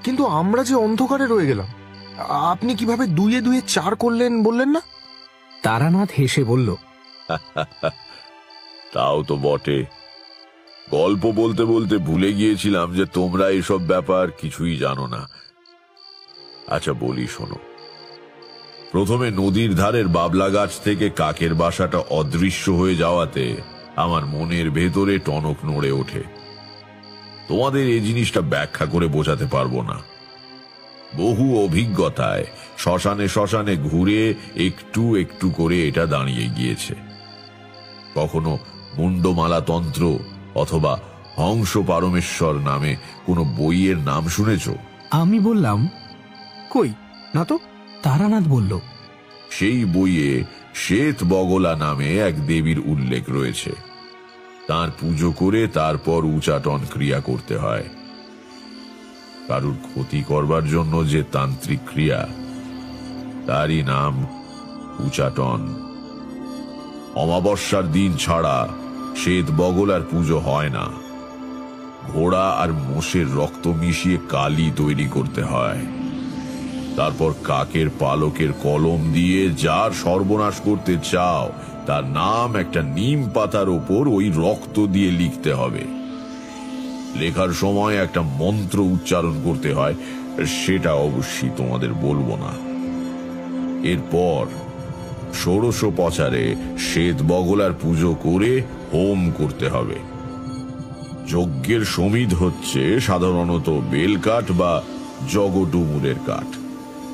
কিন্তু আমরা যে অন্ধকারে রয়ে গেলাম, আপনি কিভাবে 2 এ 2 4 করলেন বললেন না? তারানাথ হেসে বলল, তাও তো বটে। গল্প বলতে বলতে ভুলে গিয়েছিলাম যে তোমরা এসব ব্যাপার কিছুই জানো না। আচ্ছা বলি, শোনো। প্রথমে নদীর ধারের বাবলা গাছ থেকে কাকের বাসাটা অদৃশ্য হয়ে যাওয়াতে আমার মনের ভেতরে টনক নড়ে ওঠে। তোমাদের এই জিনিসটা ব্যাখ্যা করে বোঝাতে পারবো না। বহু অভিজ্ঞতায় শ্মশানে শ্মশানে ঘুরে একটু একটু করে এটা দাঁড়িয়ে গিয়েছে। কখনো মুন্ডমালা তন্ত্র অথবা হংস পারমেশ্বর নামে কোনো বইয়ের নাম শুনেছ? আমি বললাম, কই না তো। তারানাথ বলল, সেই বইয়ে শ্বেত বগলা নামে এক দেবীর উল্লেখ রয়েছে। তার পুজো করে তারপর উচাটন ক্রিয়া করতে হয়। কারুর ক্ষতি করবার জন্য যে তান্ত্রিক ক্রিয়া, তারই নাম উচাটন। অমাবস্যার দিন ছাড়া শ্বেত বগলার পুজো হয় না। ঘোড়া আর মোষের রক্ত মিশিয়ে কালি তৈরি করতে হয়। তারপর কাকের পালকের কলম দিয়ে যার সর্বনাশ করতে চাও তার নাম একটা নিম পাতার ওপর ওই রক্ত দিয়ে লিখতে হবে। লেখার সময় একটা মন্ত্র উচ্চারণ করতে হয়, সেটা অবশ্যই তোমাদের বলবো না। এরপর ষোড়শোপচারে শ্বেত বগলার পুজো করে হোম করতে হবে। যজ্ঞের সমিধ হচ্ছে সাধারণত বেলকাঠ বা জগডুমুরের কাঠ,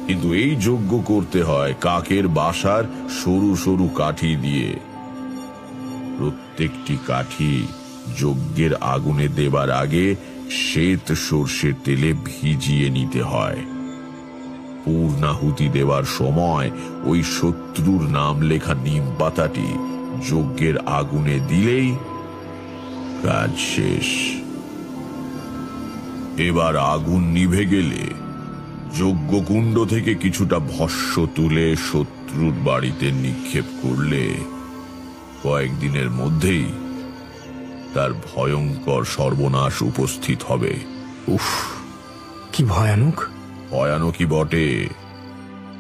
কিন্তু এই যজ্ঞ করতে হয় কাকের বাসার সরু সরু কাঠি দিয়ে। প্রত্যেকটি কাঠি যজ্ঞের আগুনে দেবার আগে শ্বেত সর্ষের তেলে ভিজিয়ে নিতে হয়। পূর্ণাহুতি দেবার সময় ওই শত্রুর নাম লেখা নিম পাতাটি যজ্ঞের আগুনে দিলেই কাজ শেষ। এবার আগুন নিভে গেলে যজ্ঞকুণ্ড থেকে কিছুটা ভস্য তুলে শত্রুর বাড়িতে নিক্ষেপ করলে কয়েকদিনের মধ্যেই তার ভয়ঙ্কর সর্বনাশ উপস্থিত হবে। উফ, কি ভয়ানক! ভয়ানকই বটে।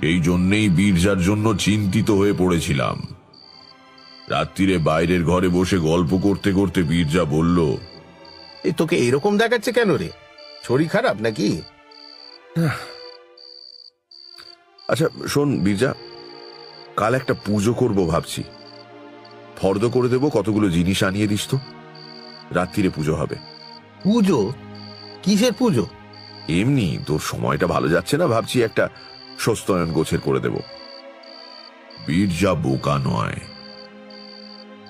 এই জন্যেই বীরজার জন্য চিন্তিত হয়ে পড়েছিলাম। রাত্রিরে বাইরের ঘরে বসে গল্প করতে করতে বীরজা বলল, এই তোকে এরকম দেখাচ্ছে কেন রে? শরীর খারাপ নাকি? আচ্ছা শোন বীরজা, কাল একটা পুজো করব ভাবছি। ফর্দ করে দেবো, কতগুলো জিনিস আনিয়ে দিস তো। রাত্রিরে পুজো হবে। পুজো? কিসের পুজো? এমনি তোর সময়টা ভালো যাচ্ছে না, ভাবছি একটা সস্তয়ন গোছের করে দেব। বীরজা বোকা নয়।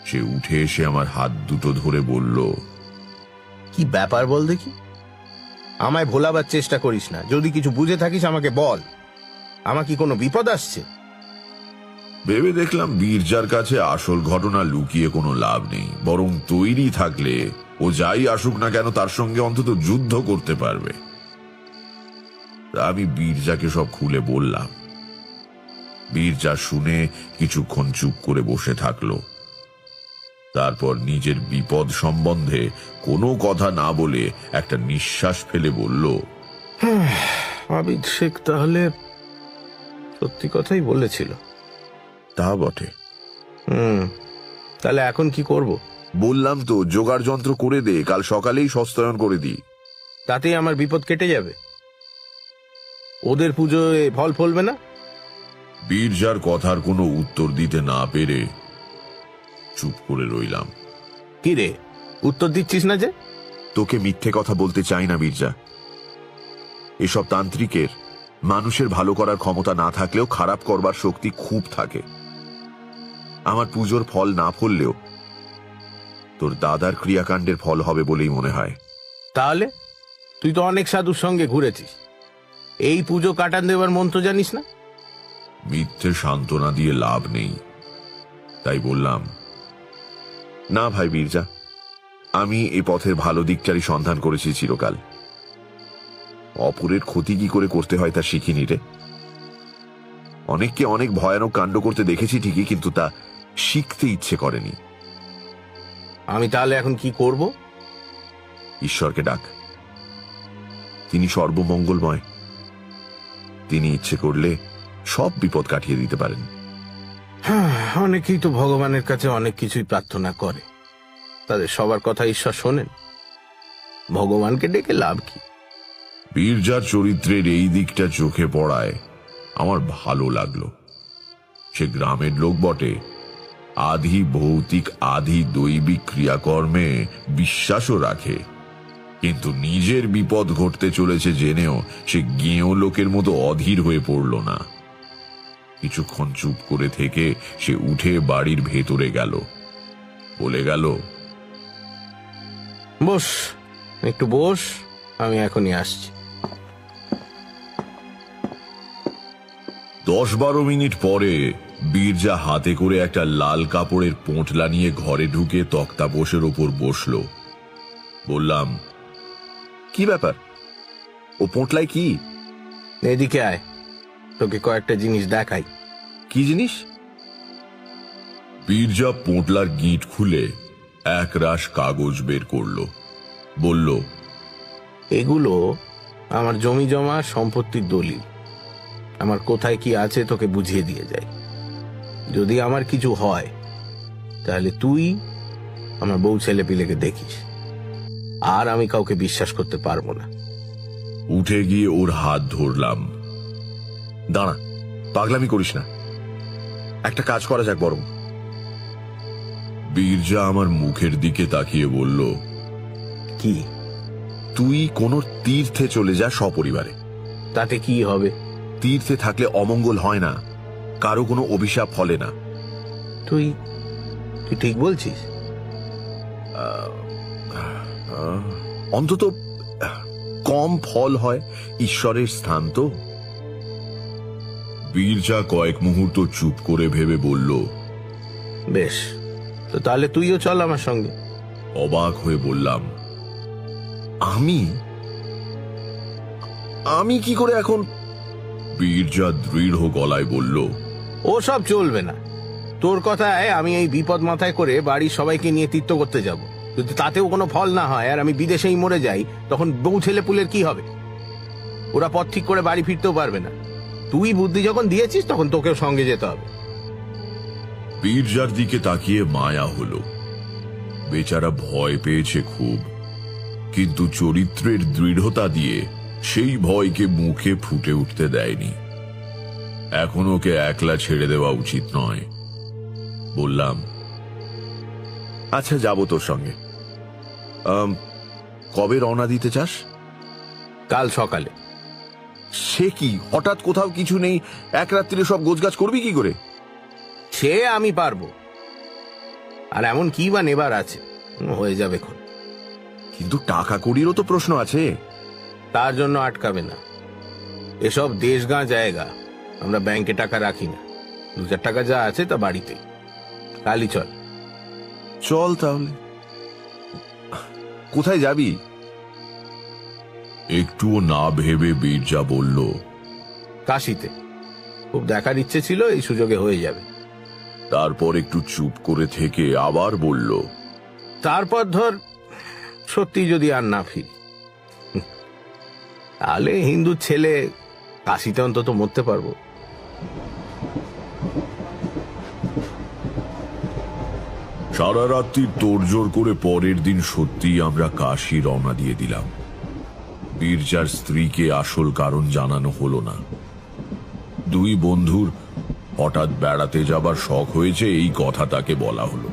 সে উঠে এসে আমার হাত দুটো ধরে বলল, কি ব্যাপার বল দেখি। আমায় ভোলাবার চেষ্টা করিস না। যদি কিছু বুঝে থাকিস আমাকে বল। আমার কি কোনো বিপদ আসছে? ভেবে দেখলাম বীরজার কাছে আসল ঘটনা লুকিয়ে কোনো লাভ নেই, বরং তৈরি থাকলে ও যাই আসুক না কেন তার সঙ্গে অন্তত যুদ্ধ করতে পারবে। তা আমি বীরজাকে সব খুলে বললাম। বীরজা শুনে কিছুক্ষণ চুপ করে বসে থাকলো। তারপর নিজের বিপদ সম্বন্ধে কোনো কথা না বলে একটা নিঃশ্বাস ফেলে বলল, আবিদ শেখ তাহলে সত্যি কথাই বলেছিল। তা বটে। তাহলে এখন কি করব? বললাম তো, জোগাড় যন্ত্র করে দে, কাল সকালেই সস্তায়ন করে দিই। তাতেই আমার বিপদ কেটে যাবে। ওদের পুজোয় ফল ফলবে না? বীরজার কথার কোনো উত্তর দিতে না পেরে চুপ করে রইলাম। কি রে, উত্তর দিচ্ছিস না যে? তোকে মিথ্যে কথা বলতে চাই না বীরজা। এসব তান্ত্রিকের মানুষের ভালো করার ক্ষমতা না থাকলেও খারাপ করবার শক্তি খুব থাকে। আমার পুজোর ফল না ফললেও তোর দাদার ক্রিয়াকাণ্ডের ফল হবে বলেই মনে হয়। তাহলে তুই তো অনেক সাধুর সঙ্গে ঘুরেছিস, এই পুজো কাটান দেবার মন্ত্র জানিস না? মিথ্যে সান্ত্বনা দিয়ে লাভ নেই, তাই বললাম, না ভাই বীরজা, আমি এই পথের ভালো দিকটারই সন্ধান করেছি চিরকাল। অপরের ক্ষতি কি করে করতে হয় তা শিখিনি রে। অনেককে অনেক ভয়ানক কাণ্ড করতে দেখেছি ঠিকই, কিন্তু তা শিখতে ইচ্ছে করেনি। আমি তাহলে এখন কি করব? ঈশ্বরকে ডাক, তিনি সর্বমঙ্গলময়। তিনি ইচ্ছে করলে সব বিপদ কাটিয়ে দিতে পারেন। অনেকেই তো ভগবানের কাছে অনেক কিছুই প্রার্থনা করে, তাদের সবার কথা ঈশ্বর শোনেন। ভগবানকে ডেকে লাভ কি? বীরজার চরিত্রের এই দিকটা চোখে পড়ায় আমার ভালো লাগলো। সে গ্রামের লোক বটে, আধি ভৌতিক আধি দৈবিক ক্রিয়াকর্মে বিশ্বাসও রাখে, কিন্তু নিজের বিপদ ঘটতে চলেছে জেনেও সে গেঁয়ো লোকের মতো অধীর হয়ে পড়ল না। কিছুক্ষণ চুপ করে থেকে সে উঠে বাড়ির ভেতরে গেল, বলে গেল, বস, একটু বস, আমি এখনই আসছি। 10-12 মিনিট পরে বীরজা হাতে করে একটা লাল কাপড়ের পোঁটলা নিয়ে ঘরে ঢুকে তক্তাপোষের ওপর বসল। বললাম, কি ব্যাপার? ও পোঁটলাই কি? এদিকে আয়, তোকে কয়েকটা জিনিস দেখাই। কি জিনিস? বীরজা পোঁটলার গিঁট খুলে এক রাশ কাগজ বের করলো, বলল, এগুলো আমার জমি জমা সম্পত্তির দলিল। আমার কোথায় কি আছে তোকে বুঝিয়ে দিয়ে যাই। যদি আমার কিছু হয় তাহলে তুই আমার বউ ছেলে পিলেকে দেখিস, আর আমি কাউকে বিশ্বাস করতে পারবো না। উঠে গিয়ে ওর হাত ধরলাম। দাঁড়া, পাগলামি করিস না, একটা কাজ করা যাক বরং। বীরজা আমার মুখের দিকে তাকিয়ে বলল, কি? তুই কোন তীর্থে চলে যা সপরিবারে। তাতে কি হবে? তীর্থে থাকলে অমঙ্গল হয় না, কারো কোনো অভিশাপ ফলে না। তুই ঠিক বলছিস? অন্তত কম ফল হয়, ঈশ্বরের স্থান তো। বীরজা কয়েক মুহূর্ত চুপ করে ভেবে বলল, বেশ, তো তাহলে তুইও চল আমার সঙ্গে। অবাক হয়ে বললাম, আমি কি করে এখন? বীরজা দৃঢ় গলায় বলল, ও সব চলবে না। তোর কথায় আমি এই বিপদ মাথায় করে বাড়ির সবাইকে নিয়ে তীর্থ করতে যাব। যদি তাতেও কোনো ফল না হয় আর আমি বিদেশেই মরে যাই, তখন বউ ছেলে পুলের কি হবে? ওরা পথ ঠিক করে বাড়ি ফিরতেও পারবে না। তুই বুদ্ধি যখন দিয়েছিস তখন তোকেও সঙ্গে যেতে হবে। বীরজার দিকে তাকিয়ে মায়া হলো। বেচারা ভয় পেয়েছে খুব, কিন্তু চরিত্রের দৃঢ়তা দিয়ে সেই ভয়কে মুখে ফুটে উঠতে দেয়নি। এখন ওকে একলা ছেড়ে দেওয়া উচিত নয়। বললাম, আচ্ছা, যাব তোর সঙ্গে। কবে রওনা দিতে চাস? কাল সকালে। সে কি, হঠাৎ কোথাও কিছু নেই, এক রাত্রিরে সব গোছগাছ করবি কি করে? সে আমি পারবো, আর এমন কি বা নেবার আছে, হয়ে যাবে এখন। কিন্তু টাকা কড়িরও তো প্রশ্ন আছে। তার জন্য আটকাবে না। এসব দেশগাঁ জায়গা, আমরা ব্যাংকে টাকা রাখি না। 2-4 টাকা যা আছে তা বাড়িতে। কালই চল। চল তাহলে। কোথায় যাবি? একটুও না ভেবে বীরজা বলল, কাশিতে। খুব দেখার ইচ্ছে ছিল, এই সুযোগে হয়ে যাবে। তারপর একটু চুপ করে থেকে আবার বলল, তারপর ধর সত্যি যদি আর না ফিরি, তাহলে হিন্দু ছেলে কাশিতে অন্তত মরতে পারবো। সারা রাত্রি তোড়জোড় করে পরের দিন সত্যি আমরা কাশি রওনা দিয়ে দিলাম। বীরজার স্ত্রীকে আসল কারণ জানানো হলো না। দুই বন্ধুর হঠাৎ বেড়াতে যাবার শখ হয়েছে এই কথা তাকে বলা হলো।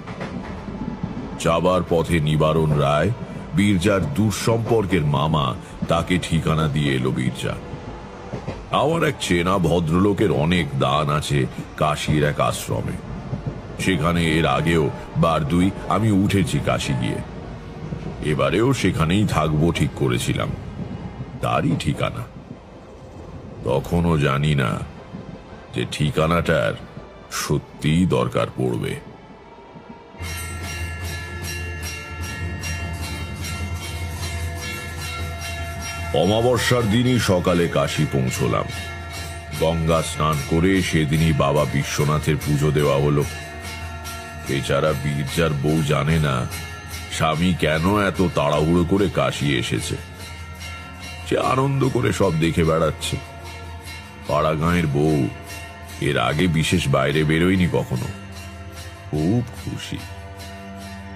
যাবার পথে নিবারণ রায়, বীরজার দূর সম্পর্কের মামা, তাকে ঠিকানা দিয়ে এলো বীরজা। আমার এক চেনা ভদ্রলোকের অনেক দান আছে কাশীর এক আশ্রমে। সেখানে এর আগেও বার দুই আমি উঠেছি কাশী গিয়ে। এবারেও সেখানেই থাকবো ঠিক করেছিলাম। তারই ঠিকানা। তখনও জানি না যে ঠিকানাটার সত্যিই দরকার পড়বে। অমাবস্যার দিনই সকালে কাশী পৌঁছলাম। গঙ্গা স্নান করে সেদিনই বাবা বিশ্বনাথের পুজো দেওয়া হলো। বেচারা বীরজার বউ জানে না স্বামী কেন এত তাড়াহুড়ো করে কাশী এসেছে। সে আনন্দ করে সব দেখে বেড়াচ্ছে। পাড়া গাঁয়ের বউ এর আগে বিশেষ বাইরে বেরোয়নি কখনো। খুব খুশি।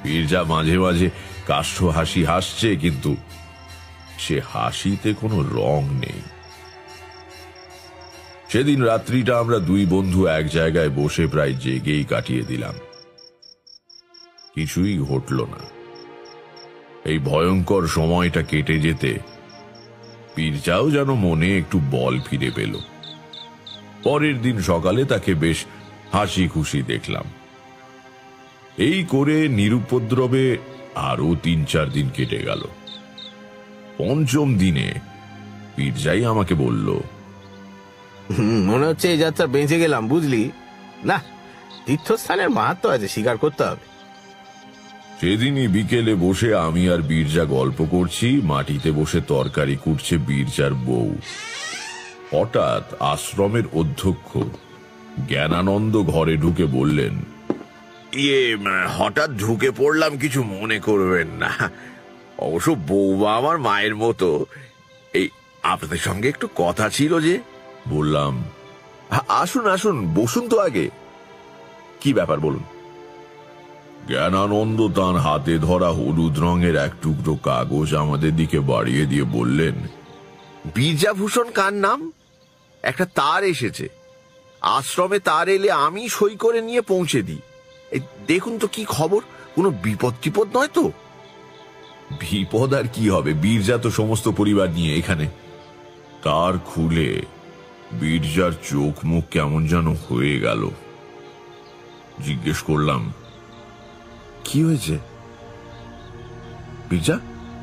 বীরজা মাঝে মাঝে কাষ্ঠ হাসি হাসছে, কিন্তু সে হাসিতে কোনো রং নেই। সেদিন রাত্রিটা আমরা দুই বন্ধু এক জায়গায় বসে প্রায় জেগেই কাটিয়ে দিলাম। কিছুই ঘটল না। এই ভয়ঙ্কর সময়টা কেটে যেতে বীরজাও যেন মনে একটু বল ফিরে পেল। পরের দিন সকালে তাকে বেশ হাসি খুশি দেখলাম। এই করে নিরুপদ্রবে আরো 3-4 দিন কেটে গেল। পঞ্চম দিনে বীরজাই আমাকে বলল, মনে হচ্ছে এই যাত্রা বেঁচে গেলাম, বুঝলি না? তীর্থস্থানের মাহাত্ম্য আছে, স্বীকার করতে হবে। সেদিনই বিকেলে বসে আমি আর বীরজা গল্প করছি, মাটিতে বসে তরকারি কুটছে বীরজার বউ। হঠাৎ আশ্রমের অধ্যক্ষ জ্ঞানানন্দ ঘরে ঢুকে বললেন, হঠাৎ ঢুকে পড়লাম, কিছু মনে করবেন না। অবশ্য বৌমা আমার মায়ের মতো। এই আপনাদের সঙ্গে একটু কথা ছিল যে। বললাম, আসুন আসুন, বসুন তো আগে। কি ব্যাপার বলুন। জ্ঞানানন্দ তাঁর হাতে ধরা হলুদ রঙের এক টুকরো কাগজ আমাদের দিকে বাড়িয়ে দিয়ে বললেন, বীরজাভূষণ কার নাম? একটা তার এসেছে। আশ্রমে তার এলে আমি সই করে নিয়ে পৌঁছে দিই। এই দেখুন তো কি খবর, কোনো বিপদ টিপদ নয় তো? বিপদ আর কি হবে, বীরজা তো সমস্ত পরিবার নিয়ে এখানে। তার খুলে বীরজার চোখ মুখ কেমন যেন হয়ে গেল। জিজ্ঞেস করলাম, কি হয়েছে বীরজা,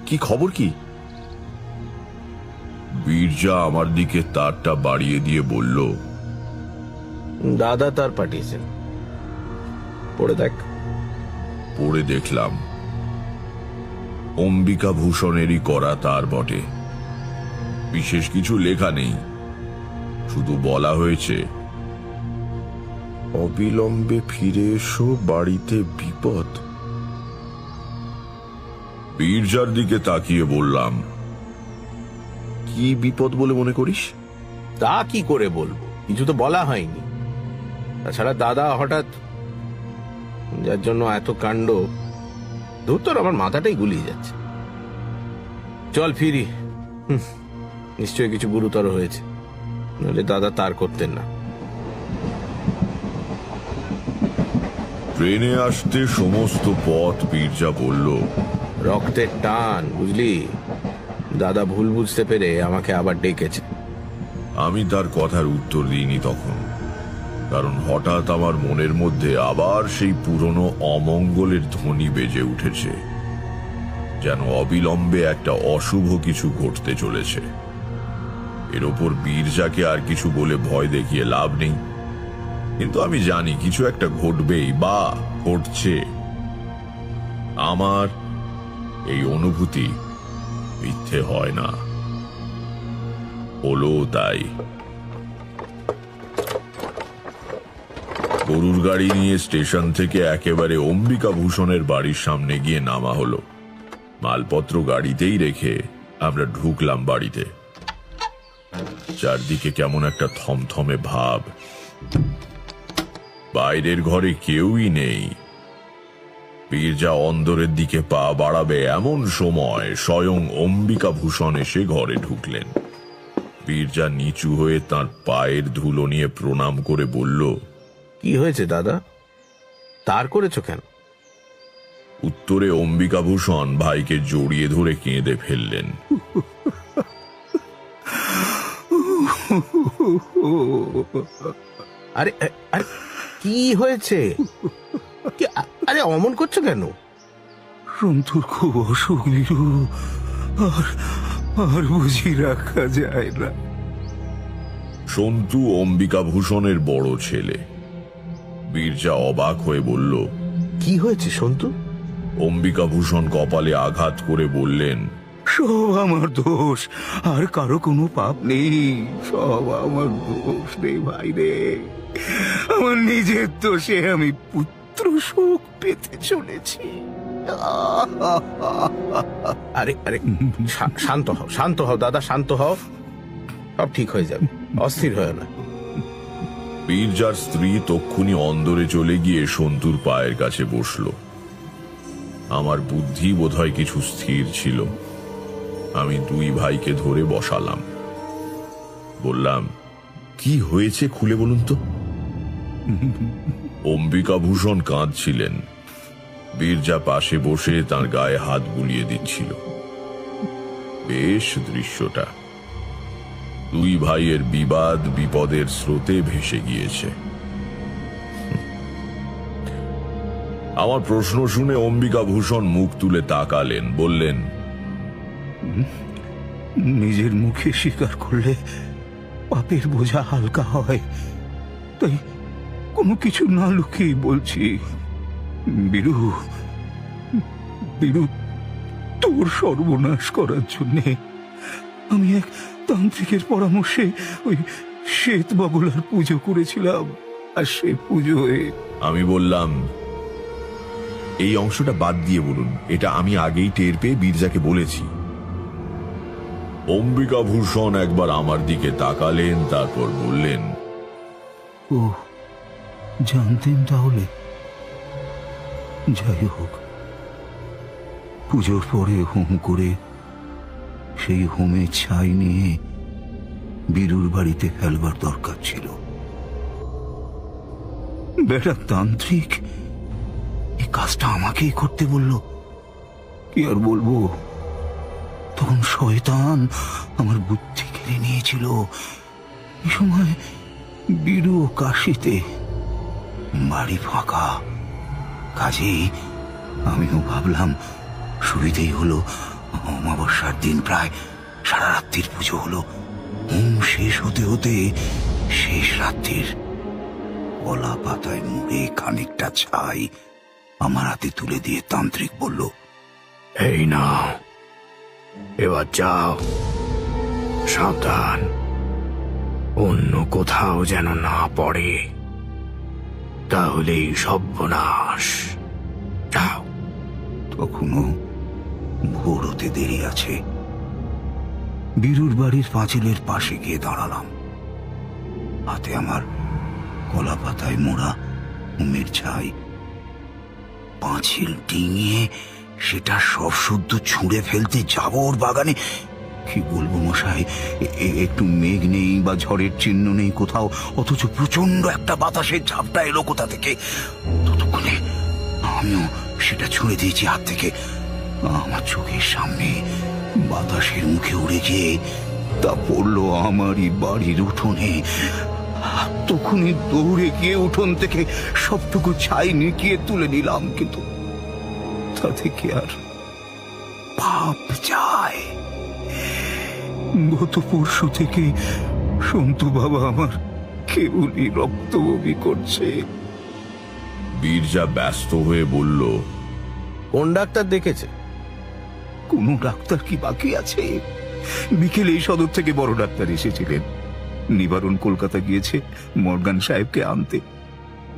কি খবর কি? বীরজা আমার দিকে তারটা বাড়িয়ে দিয়ে বলল, দাদা তার পাঠিয়েছেন, পড়ে দেখ। পড়ে দেখলাম। অম্বিকা ভূষণেরই করা তার বটে। বিশেষ কিছু লেখা নেই, শুধু বলা হয়েছে, অবিলম্বে ফিরে এসো, বাড়িতে বিপদ। বীরজার দিকে তাকিয়ে বললাম, কি বিপদ বলে মনে করিস? তা কি করে বলবো, কিছু তো বলা হয়নি। তাছাড়া দাদা হঠাৎ, যার জন্য এত কাণ্ড, ধুত্তর আমার মাথাটাই গুলিয়ে যাচ্ছে। চল ফিরি। নিশ্চয়ই কিছু গুরুতর হয়েছে, নইলে দাদা তার করতেন না। ট্রেনে আসতে সমস্ত পথ বীরজা বলল, রক্তের টান, বুঝলি? দাদা ভুল বুঝতে পেরে আমাকে আবার ডেকেছে। আমি তার কথার উত্তর দিইনি তখন, কারণ হঠাৎ আমার মনের মধ্যে আবার সেই পুরনো অমঙ্গলের ধ্বনি বেজে উঠেছে, যেন অবিলম্বে একটা অশুভ কিছু ঘটতে চলেছে। এর ওপর বীরজাকে আর কিছু বলে ভয় দেখিয়ে লাভ নেই। কিন্তু আমি জানি কিছু একটা ঘটবেই বা ঘটছে। আমার এই অনুভূতি মিথ্যে হয় না, হলো তাই। গরুর গাড়ি নিয়ে স্টেশন থেকে একেবারে অম্বিকা ভূষণের বাড়ির সামনে গিয়ে নামা হলো। মালপত্র গাড়িতেই রেখে আমরা ঢুকলাম বাড়িতে। চারদিকে কেমন একটা থমথমে ভাব। বাইরের ঘরে কেউই নেই। বীরজা অন্দরের দিকে পা বাড়াবে এমন সময় স্বয়ং অম্বিকা ভূষণ এসে ঘরে ঢুকলেন। বীরজা নিচু হয়ে তার পায়ের ধুলো নিয়ে প্রণাম করে বলল, কি হয়েছে দাদা, তার করেছো কেন? উত্তরে অম্বিকা ভূষণ ভাইকে জড়িয়ে ধরে কেঁদে ফেললেন। আরে আরে কি হয়েছে? আরে অমন করছো কেন? সন্তুর খুব অসুখ বীরু, আর বুঝি রাখা যায় না। সন্তু অম্বিকা ভূষণের বড় ছেলে। বীরজা অবাক হয়ে বলল, কি হয়েছে সন্তু? অম্বিকা ভূষণ কপালে আঘাত করে বললেন, সব আমার দোষ, আর কারো কোনো পাপ নেই। সব আমার দোষ রে ভাই রে, আমার নিজের দোষে আমি পুত্র শোক পেতে চলেছি। আরে আরে শান্ত হও, শান্ত হও দাদা, শান্ত হও, সব ঠিক হয়ে যাবে, অস্থির হয় না। বীরজার স্ত্রী তক্ষুনি অন্দরে চলে গিয়ে সন্তুর পায়ের কাছে বসল। আমার বুদ্ধি বোধহয় কিছু স্থির ছিল। আমি দুই ভাইকে ধরে বসালাম। বললাম, কি হয়েছে খুলে বলুন তো। অম্বিকা ভূষণ কাঁদছিলেন। বীরজা পাশে বসে তার গায়ে হাত বুলিয়ে দিচ্ছিল। বেশ দৃশ্যটা। দুই ভাইয়ের বিবাদ বিপদের স্রোতে ভেসে গিয়েছে। আমার প্রশ্ন শুনে অম্বিকা ভূষণ মুখ তুলে তাকালেন, বললেন, নিজের মুখে স্বীকার করলে পাপের বোঝা হালকা হয়, তাই কোনো কিছু না লুকিয়ে বলছি। বীরু, বীরু, তোর সর্বনাশ করার জন্যে আমি এক তান্ত্রিকের পরামর্শে ওই শ্বেত বগলার পুজো করেছিলাম, আর সে পুজোয় আমি বললাম, এই অংশটা বাদ দিয়ে বলুন, এটা আমি আগেই টের পেয়ে বীরজাকে বলেছি। অম্বিকা ভূষণ একবার আমার দিকে তাকালেন, তারপর বললেন, ও জানতেন তাহলে। যাই হোক, পুজোর পরে হোম করে সেই হোমে ছাই নিয়ে বীরুর বাড়িতে ফেলবার দরকার ছিল। বেটা তান্ত্রিক এই কাজটা আমাকেই করতে বলল। কি আর বলবো, তখন শয়তান আমার বুদ্ধি কেড়ে নিয়েছিল। এই সময় বীরু ও কাশিতে, বাড়ি ফাঁকা, কাজেই আমিও ভাবলাম সুবিধেই হলো। অমাবস্যার দিন প্রায় সারা রাত্রির পুজো হলো। হোম শেষ হতে হতে শেষ রাত্রির কলা পাতায় মুড়ে খানিকটা ছাই আমার হাতে তুলে দিয়ে তান্ত্রিক বলল, এই না, এবার যাও, সাবধান, অন্য কোথাও যেন না পড়ে, তাহলেই সর্বনাশ। যাও। তখনও ভোর হতে দেরি আছে। বীরুর বাড়ির পাঁচিলের পাশে গিয়ে দাঁড়ালাম। হাতে আমার কলা পাতায় মোড়া হোমের ছাই। পাঁচিল ডিঙিয়ে সেটা সব শুদ্ধ ছুঁড়ে ফেলতে যাব ওর বাগানে। কি বলবো মশাই, একটু মেঘ নেই বা ঝড়ের চিহ্ন নেই কোথাও, অথচ প্রচন্ড একটা বাতাসের ঝাপটা এলো কোথা থেকে। ততক্ষণে আমিও সেটা ছুঁড়ে দিয়েছি হাত থেকে। আমার চোখের সামনে বাতাসের মুখে উড়ে গিয়ে তা পড়লো আমারই বাড়ির উঠোনে। তখনই দৌড়ে গিয়ে উঠোন থেকে সবটুকু ছাই নিকিয়ে তুলে নিলাম, কিন্তু তা থেকে আর পাপ যায়। গত পরশু থেকে সন্তু বাবা আমার কেবলই রক্ত বমি করছে। বীরজা ব্যস্ত হয়ে বলল, কোন ডাক্তার দেখেছে? কোনো ডাক্তার কি বাকি আছে? বিকেলে এই সদর থেকে বড় ডাক্তার এসেছিলেন। নিবারণ কলকাতা গিয়েছে মর্গান সাহেবকে আনতে।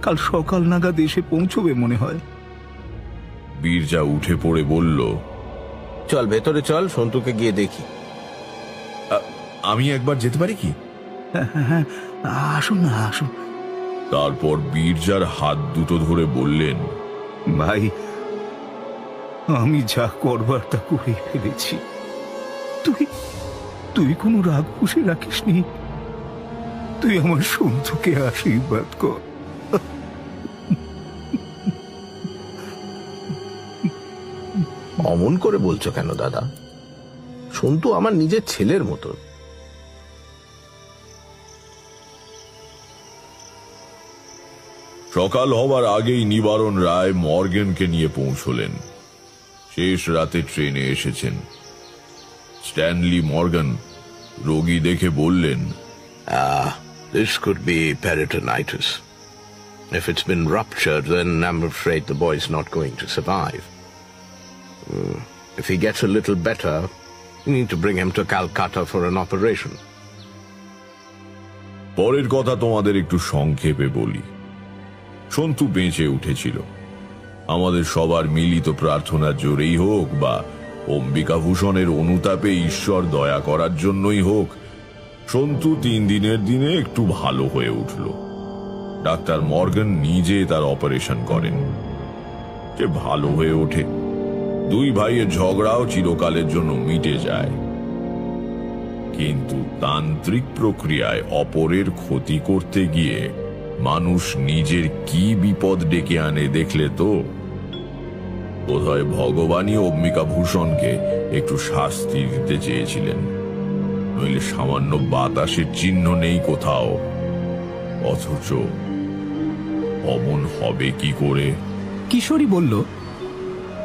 কাল সকাল নাগাদ এসে পৌঁছবে মনে হয়। বীরজা উঠে পড়ে বলল, চল ভেতরে চল, সন্তুকে গিয়ে দেখি। আমি একবার যেতে পারি কি? হ্যাঁ, আসুন না, আসুন। তারপর বীরজার হাত দুটো ধরে বললেন, ভাই, আমি যা করবার তা করে ফেলেছি। তুই কোনো রাগ পুষে রাখিসনি। তুই আমার সন্তুকে আশীর্বাদ কর। অমন করে বলছো কেন দাদা? সন্তু আমার নিজের ছেলের মতো। সকাল হবার আগেই নিবারণ রায় মর্গেনকে নিয়ে পৌঁছলেন। শেষ রাতে ট্রেনে এসেছেন। স্ট্যানলি মর্গান রোগী দেখে বললেন, This could be peritonitis. If it's been ruptured, then I'm afraid the boy's not going to survive. If he gets a little better, you need to bring him to Calcutta for an operation. পরের কথা তোমাদের একটু সংক্ষেপে বলি। সন্তু বেঁচে উঠেছিল। আমাদের সবার মিলিত প্রার্থনার জোরেই হোক বা অম্বিকাভূষণের অনুতাপে ঈশ্বর দয়া করার জন্যই হোক, সন্তু 3 দিনের দিনে একটু ভালো হয়ে উঠল। ডাক্তার মর্গান নিজে তার অপারেশন করেন। সে ভালো হয়ে ওঠে। 2 ভাইয়ের ঝগড়াও চিরকালের জন্য মিটে যায়। কিন্তু তান্ত্রিক প্রক্রিয়ায় অপরের ক্ষতি করতে গিয়ে মানুষ নিজের কি বিপদ ডেকে আনে দেখলে তো? বোধহয় ভগবানই অম্বিকাভূষণকে একটু শাস্তি দিতে চেয়েছিলেন। নইলে সামান্য বাতাসের চিহ্ন নেই কোথাও, অথচ অমন হবে কি করে? কিশোরী বলল,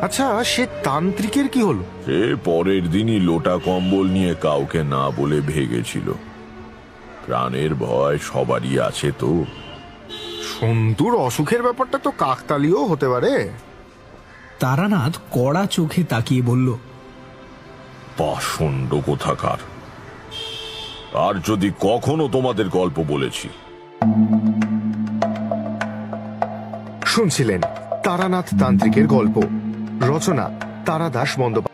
আচ্ছা, সে তান্ত্রিকের কি হলো? সে পরের দিনই লোটা কম্বল নিয়ে কাউকে না বলে ভেগেছিল। প্রাণের ভয় সবারই আছে তো। সন্তুর অসুখের ব্যাপারটা তো কাকতালীয় হতে পারে। তারানাথ কড়া চোখে তাকিয়ে বলল, পাষণ্ড কোথাকার! আর যদি কখনো তোমাদের গল্প বলেছি। শুনছিলেন তারানাথ তান্ত্রিকের গল্প। রচনা তারাদাস বন্দ্যোপাধ্যায়।